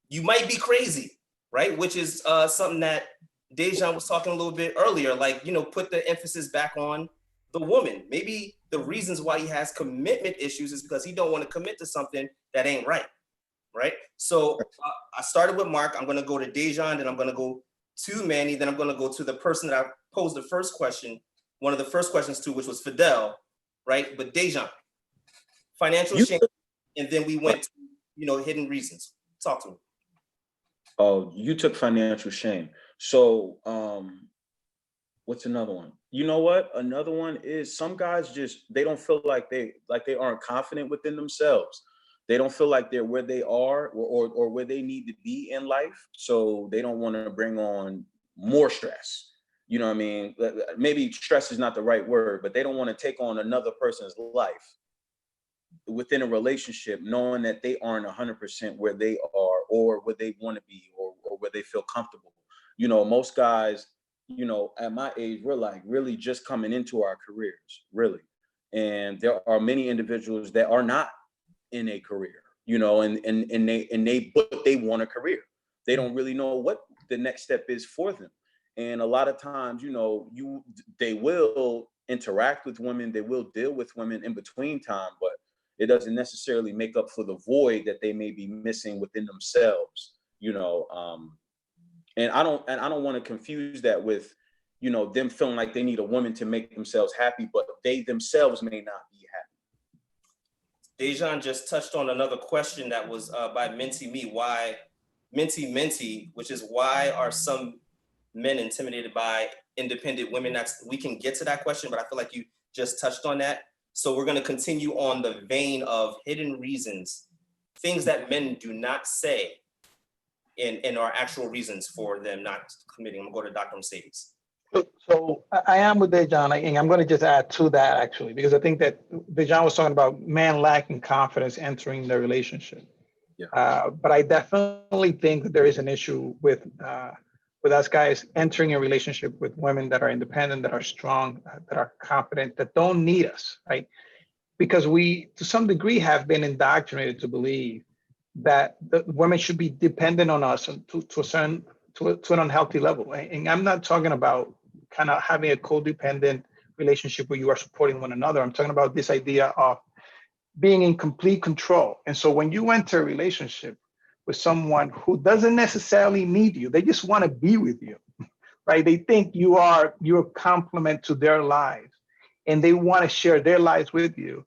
You might be crazy, right? Which is something that Dejan was talking a little bit earlier, like, you know, put the emphasis back on the woman. Maybe the reasons why he has commitment issues is because he don't want to commit to something that ain't right, right? So I started with Mark. I'm going to go to Dejan, then I'm going to go to Manny, then I'm going to go to the person that I posed the first question, one of the first questions to, which was Fidel, right? But Dejan, financial shame, and then we went to, you know, hidden reasons. Talk to me. Oh, you took financial shame. So what's another one? You know what? Another one is some guys they don't feel like they aren't confident within themselves. They don't feel like they're where they are or where they need to be in life. So they don't want to bring on more stress. You know what I mean? Maybe stress is not the right word, but they don't want to take on another person's life within a relationship, knowing that they aren't 100% where they are or where they want to be or where they feel comfortable. You know, most guys, you know, at my age, we're like really just coming into our careers, really. And there are many individuals that are not in a career, you know, but they want a career. They don't really know what the next step is for them. And a lot of times, you know, they will interact with women, they will deal with women in between time, but it doesn't necessarily make up for the void that they may be missing within themselves, you know. And I don't want to confuse that with, you know, them feeling like they need a woman to make themselves happy, but they themselves may not be happy. Dejan just touched on another question that was by Minty Me. Why Minty, which is why are some men intimidated by independent women? We can get to that question, but I feel like you just touched on that. So we're going to continue on the vein of hidden reasons, things that men do not say in our actual reasons for them not committing. I'm going to go to Dr. Mercedes. So I am with Dejan, and I'm going to just add to that actually, because I think that Dejan was talking about man lacking confidence entering the relationship. Yeah. But I definitely think that there is an issue with us guys entering a relationship with women that are independent, that are strong, that are confident, that don't need us, right? Because we, to some degree, have been indoctrinated to believe that the women should be dependent on us to an unhealthy level. And I'm not talking about kind of having a codependent relationship where you are supporting one another. I'm talking about this idea of being in complete control. And so when you enter a relationship with someone who doesn't necessarily need you, they just want to be with you, right? They think you're a complement to their lives and they want to share their lives with you.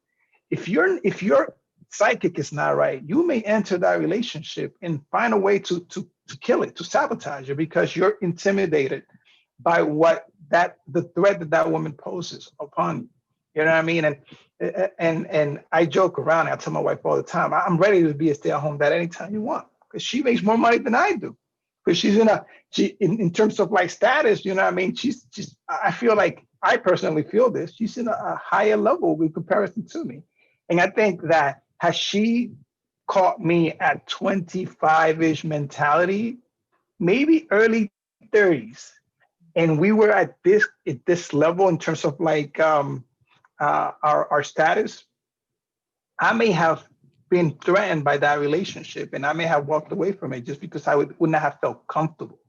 If you're psychic is not right, you may enter that relationship and find a way to kill it, to sabotage it, because you're intimidated by the threat that woman poses upon you. You know what I mean? And I joke around. I tell my wife all the time, I'm ready to be a stay-at-home dad anytime you want, because she makes more money than I do. Because in terms of like status, you know what I mean? I feel like, I personally feel this, she's in a higher level in comparison to me. And I think that has she caught me at 25-ish mentality, maybe early 30s, and we were at this level in terms of like our status, I may have been threatened by that relationship, and I may have walked away from it just because I wouldn't have felt comfortable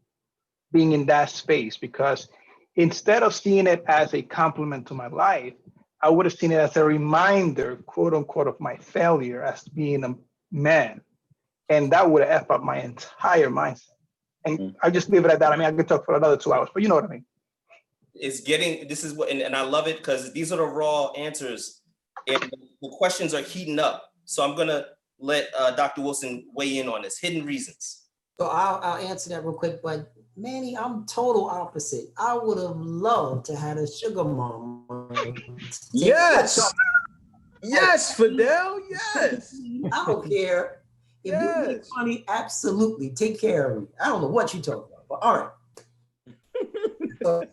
being in that space. Because instead of seeing it as a compliment to my life, I would have seen it as a reminder, quote unquote, of my failure as being a man. And that would have effed up my entire mindset. And I just leave it at that. I mean, I could talk for another 2 hours, but you know what I mean. This is what, and I love it because these are the raw answers, and the questions are heating up. So I'm gonna let Dr. Wilson weigh in on this. Hidden reasons. So I'll answer that real quick, but Manny, I'm total opposite. I would have loved to have a sugar mama. Yes. Yes, Fidel. Yes. I don't care. If you make money, absolutely take care of me. I don't know what you're talking about, but all right. So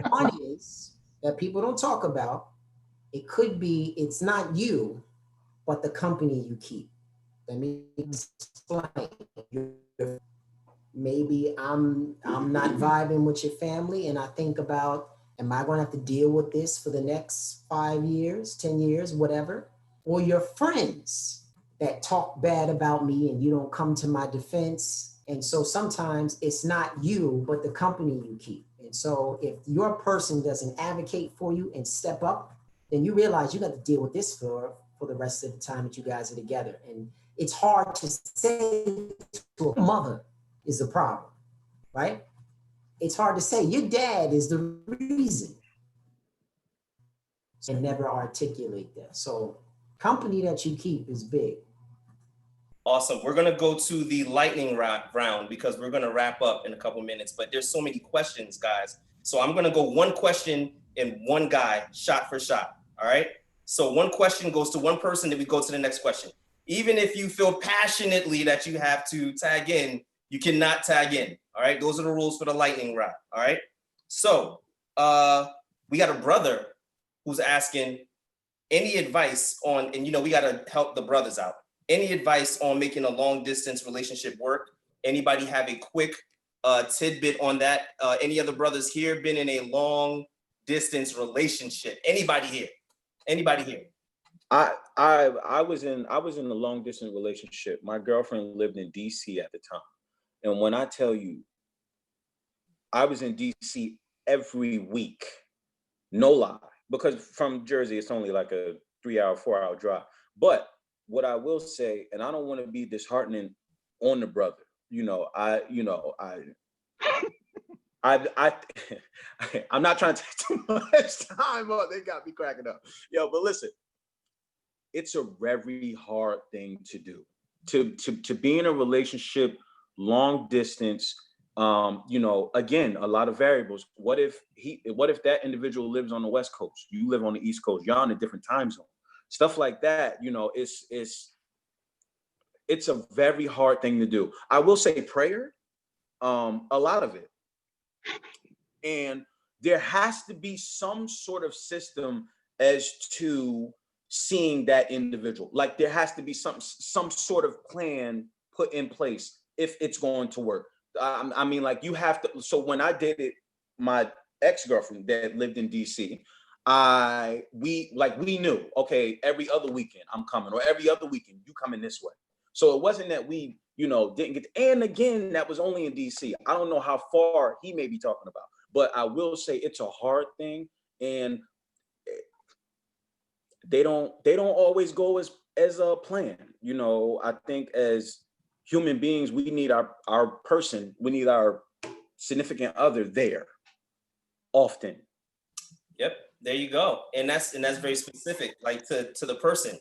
one is that people don't talk about. It could be, it's not you, but the company you keep. Let me explain. Maybe I'm not vibing with your family, and I think about, am I going to have to deal with this for the next 5 years, 10 years, whatever? Or your friends that talk bad about me and you don't come to my defense. And so sometimes it's not you, but the company you keep. And so if your person doesn't advocate for you and step up, then you realize you got to deal with this for the rest of the time that you guys are together. And it's hard to say to a mother is the problem, right? It's hard to say your dad is the reason, and never articulate that. So company that you keep is big. Awesome. We're going to go to the lightning round because we're going to wrap up in a couple minutes, but there's so many questions, guys. So I'm going to go one question and one guy, shot for shot. All right. So one question goes to one person, then we go to the next question. Even if you feel passionately that you have to tag in, you cannot tag in. All right. Those are the rules for the lightning round. All right. So we got a brother who's asking any advice on, and we got to help the brothers out. Any advice on making a long distance relationship work? Anybody have a quick tidbit on that? Any other brothers here been in a long distance relationship? Anybody here? Anybody here? I was in a long distance relationship. My girlfriend lived in DC at the time. And when I tell you, I was in DC every week, no lie, because from Jersey, it's only like a 3-hour, 4-hour drive. But what I will say, and I don't want to be disheartening on the brother, I'm not trying to take too much time. Oh, they got me cracking up. But listen, it's a very hard thing to do. To be in a relationship, long distance, again, a lot of variables. What if that individual lives on the West Coast? You live on the East Coast, you're on a different time zone. Stuff like that, it's a very hard thing to do. I will say prayer, a lot of it. And there has to be some sort of system as to seeing that individual. Like there has to be some sort of plan put in place if it's going to work. I mean, like you have to. So when I dated my ex-girlfriend that lived in DC, we knew, okay, every other weekend I'm coming, or every other weekend you coming this way. So it wasn't that we, didn't get, and again, that was only in DC. I don't know how far he may be talking about, but I will say it's a hard thing, and they don't always go as a plan. I think as human beings, we need our person, we need our significant other there often. Yep. There you go. And that's very specific, like to the person.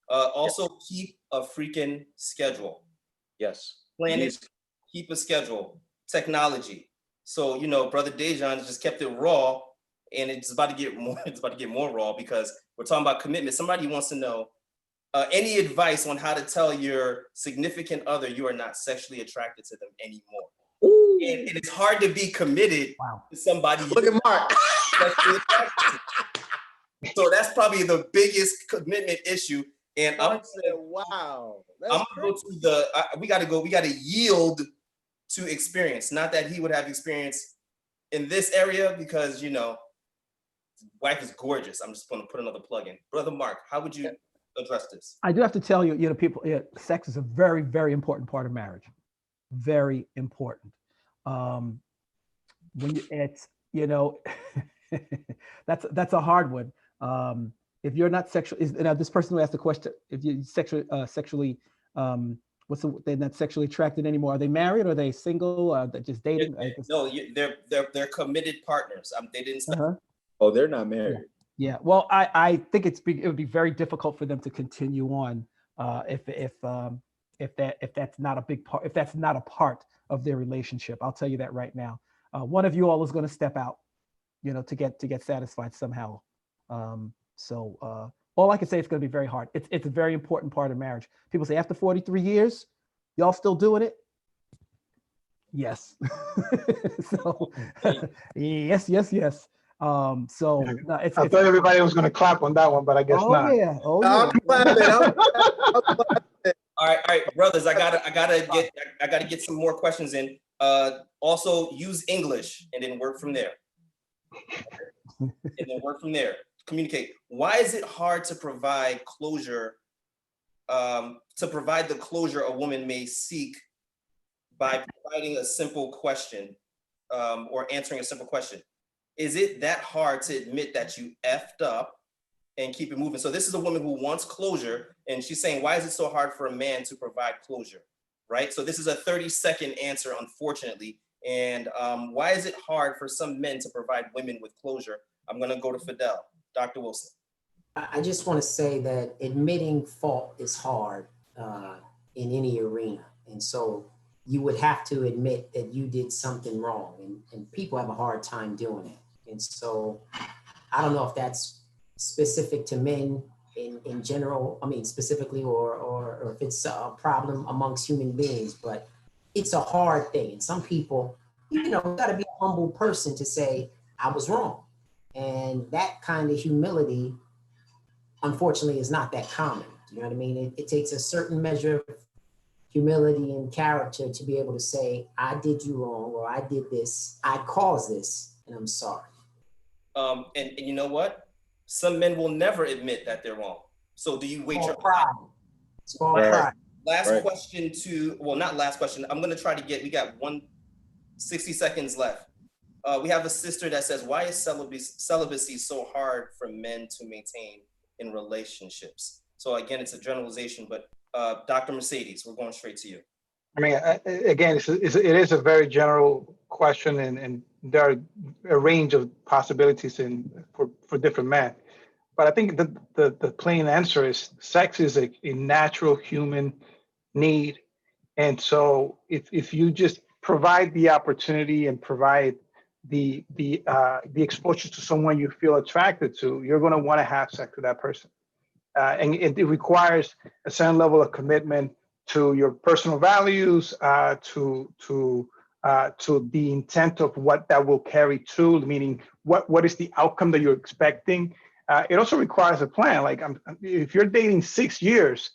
Also keep a freaking schedule. Yes. Plan Yes. it, keep a schedule. Technology. So, you know, Brother Dejan just kept it raw, and it's about to get more, it's about to get more raw because we're talking about commitment. Somebody wants to know any advice on how to tell your significant other you are not sexually attracted to them anymore. Ooh. And it's hard to be committed Wow. to somebody Look at Mark. sexually attracted to. So that's probably the biggest commitment issue. And Mark said, wow. I'm gonna go to we gotta yield to experience. Not that he would have experience in this area because, you know, wife is gorgeous. I'm just gonna put another plug in. Brother Mark, how would you address this? I do have to tell you, you know, people, sex is a very, very important part of marriage. Very important. When you, it's, you know, that's a hard one. If you're not sexual, now this person who asked the question, if you sexually, they're not sexually attracted anymore? Are they married? Or are they single? Are they just dating? No, they're committed partners. They didn't. Oh, they're not married. Yeah. Well, I think it would be very difficult for them to continue on if that's not a big part, if that's not a part of their relationship. I'll tell you that right now. One of you all is going to step out, you know, to get satisfied somehow. So all I can say is going to be very hard. It's a very important part of marriage. People say after 43 years, y'all still doing it? Yes. So yes. So no, I thought everybody was going to clap on that one, but I guess not. Yeah. Oh yeah. I'm clapping. All right, brothers. I gotta get some more questions in. Also, use English and then work from there. Communicate. Why is it hard to provide closure? To provide the closure a woman may seek by providing a simple question or answering a simple question. Is it that hard to admit that you effed up and keep it moving? So this is a woman who wants closure, and she's saying, why is it so hard for a man to provide closure, right? So this is a 30-second answer, unfortunately. And why is it hard for some men to provide women with closure? I'm gonna go to Fidel. Dr. Wilson. I just want to say that admitting fault is hard in any arena. And so you would have to admit that you did something wrong, and people have a hard time doing it. And so I don't know if that's specific to men in general, I mean, specifically, or if it's a problem amongst human beings, but it's a hard thing. And some people, you know, you gotta be a humble person to say, I was wrong. And that kind of humility, unfortunately, is not that common. You know what I mean? It takes a certain measure of humility and character to be able to say, I did you wrong, or I did this, I caused this, and I'm sorry. And you know what? Some men will never admit that they're wrong. So do you wait your pride? It's called pride. Last question not last question. I'm gonna try to we got 60 seconds left. We have a sister that says, why is celibacy so hard for men to maintain in relationships? So again, it's a generalization, but Dr. Mercedes, we're going straight to you. I mean, again, it is a very general question, and there are a range of possibilities for different men. But I think the plain answer is sex is a natural human need. And so if you just provide the opportunity and provide the exposure to someone you feel attracted to, you're going to want to have sex with that person. And it requires a certain level of commitment to your personal values, to the intent of what that will carry to, meaning what is the outcome that you're expecting. It also requires a plan. Like if you're dating 6 years,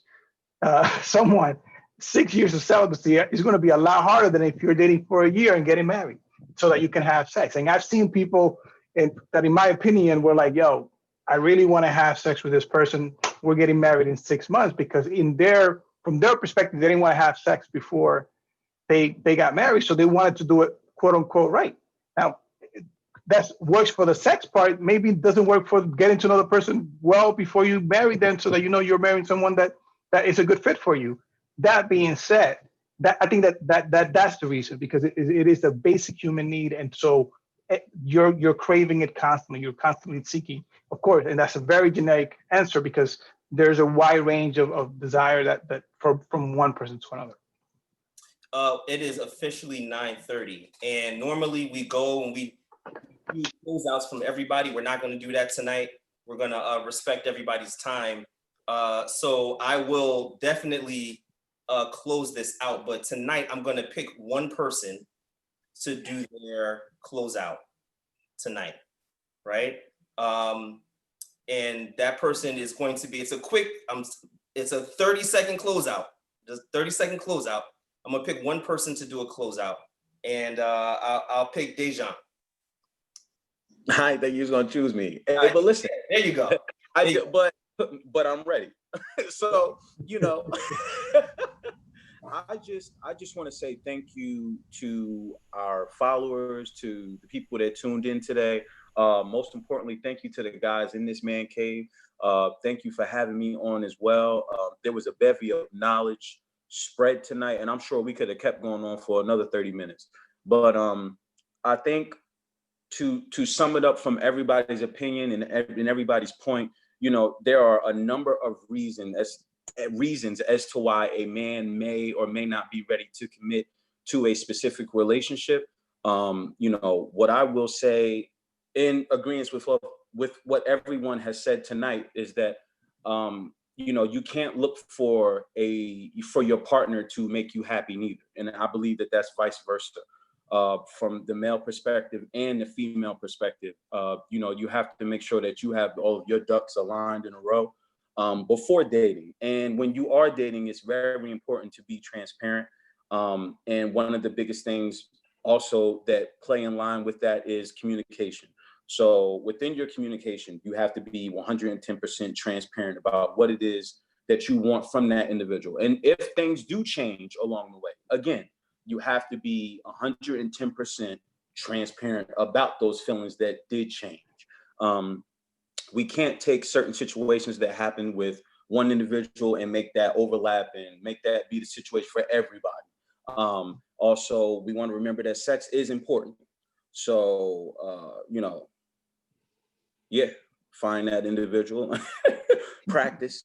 someone 6 years of celibacy is going to be a lot harder than if you're dating for a year and getting married so that you can have sex. And I've seen people that, in my opinion, were like, yo, I really want to have sex with this person. We're getting married in 6 months, because from their perspective, they didn't want to have sex before they got married. So they wanted to do it, quote unquote, right. Now, that works for the sex part. Maybe it doesn't work for getting to know the person well before you marry them, so that you know you're marrying someone that is a good fit for you. That being said, I think that's the reason, because it is a basic human need. And so you're craving it constantly. You're constantly seeking, of course, and that's a very generic answer, because there's a wide range of desire that from one person to another? It is officially 9:30, and normally we go and we do closeouts from everybody. We're not going to do that tonight. We're going to respect everybody's time. So I will definitely close this out. But tonight I'm going to pick one person to do their closeout tonight, right? And that person is going to be, it's a 30-second closeout, just 30-second closeout. I'm gonna pick one person to do a closeout, and I'll pick Dejan. I think you was gonna choose me. Hey, but listen, there you go. But I'm ready. So, you know, I just want to say thank you to our followers, to the people that tuned in today. Most importantly, thank you to the guys in this man cave. Thank you for having me on as well. There was a bevy of knowledge spread tonight, and I'm sure we could have kept going on for another 30 minutes. But I think to sum it up from everybody's opinion and everybody's point, you know, there are a number of reasons as to why a man may or may not be ready to commit to a specific relationship. You know, what I will say in agreement with what everyone has said tonight is that, you know, you can't look for your partner to make you happy neither. And I believe that that's vice versa. From the male perspective and the female perspective, you know, you have to make sure that you have all of your ducks aligned in a row before dating. And when you are dating, it's very important to be transparent. And one of the biggest things also that play in line with that is communication. So within your communication, you have to be 110% transparent about what it is that you want from that individual. And if things do change along the way, again, you have to be 110% transparent about those feelings that did change. We can't take certain situations that happen with one individual and make that overlap and make that be the situation for everybody. Also, we want to remember that sex is important. So, you know, yeah, find that individual, practice,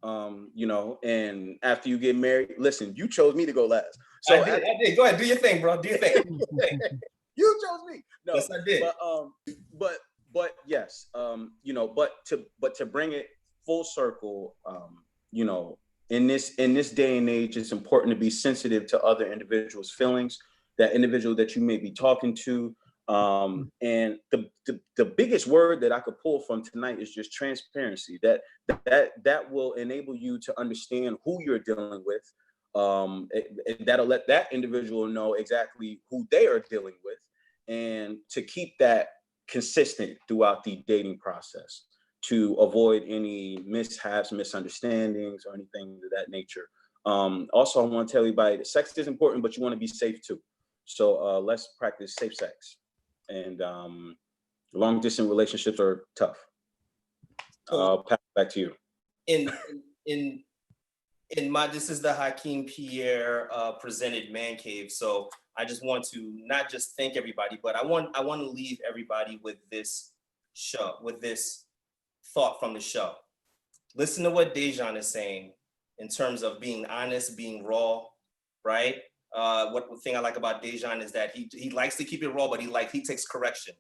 you know, and after you get married, listen, you chose me to go last. So I did. Go ahead, do your thing, bro. Do your thing. You chose me. No, yes, I did. But yes, you know, but to bring it full circle, you know, in this day and age, it's important to be sensitive to other individuals' feelings, that individual that you may be talking to. And the biggest word that I could pull from tonight is just transparency. That will enable you to understand who you're dealing with. That'll let that individual know exactly who they are dealing with, and to keep that consistent throughout the dating process to avoid any mishaps, misunderstandings, or anything of that nature. Also, I want to tell everybody that sex is important, but you want to be safe too. So let's practice safe sex. And long distance relationships are tough. I'll pass it back to you. This is the Hakeem Pierre presented Man Cave. So I just want to not just thank everybody, but I want to leave everybody with this thought from the show. Listen to what Dejan is saying in terms of being honest, being raw, right? What thing I like about Dejan is that he likes to keep it raw, but he takes correction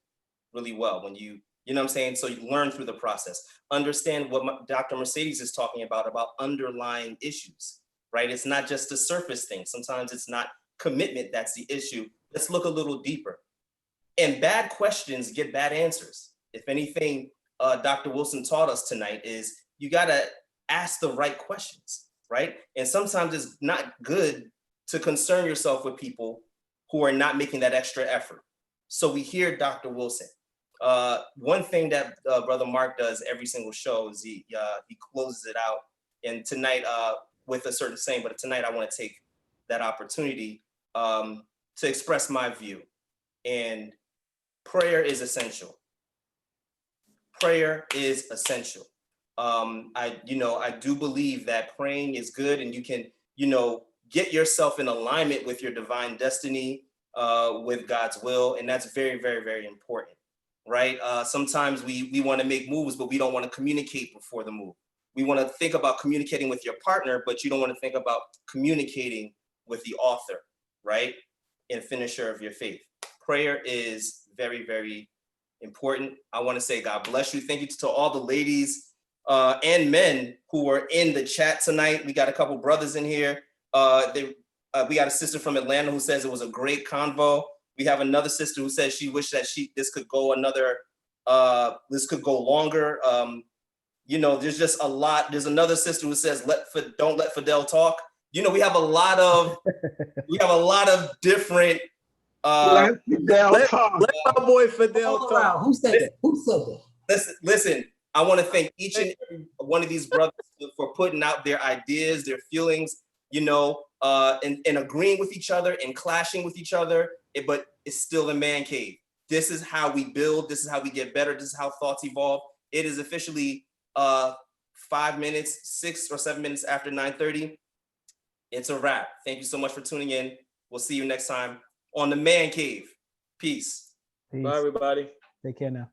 really well when you know what I'm saying? So you learn through the process. Understand what Dr. Mercedes is talking about underlying issues, right? It's not just the surface thing. Sometimes it's not commitment that's the issue. Let's look a little deeper. And bad questions get bad answers. If anything, Dr. Wilson taught us tonight is you gotta ask the right questions, right? And sometimes it's not good to concern yourself with people who are not making that extra effort. So we hear Dr. Wilson. One thing that Brother Mark does every single show is he closes it out. And tonight with a certain saying, but tonight I want to take that opportunity to express my view. And prayer is essential. Prayer is essential. I do believe that praying is good, and you can, get yourself in alignment with your divine destiny, with God's will, and that's very, very, very important, right? Sometimes we want to make moves, but we don't want to communicate before the move. we want to think about communicating with your partner, but you don't want to think about communicating with the author, right? And finisher of your faith. Prayer is very, very important. I want to say God bless you. Thank you to all the ladies and men who were in the chat tonight. We got a couple brothers in here. We got a sister from Atlanta who says it was a great convo. We have another sister who says she wished that this could go longer. You know, there's just a lot. There's another sister who says, don't let Fidel talk. You know, we have a lot of different. Let Fidel talk. Let my boy Fidel Hold talk. around. Who said that? Who said that? Listen, I want to thank each and every one of these brothers for putting out their ideas, their feelings, you know, and agreeing with each other and clashing with each other, but it's still a man cave. This is how we build. This is how we get better. This is how thoughts evolve. It is officially 5 minutes, 6 or 7 minutes after 9:30. It's a wrap. Thank you so much for tuning in. We'll see you next time on the Man Cave. Peace. Peace. Bye, everybody. Take care now.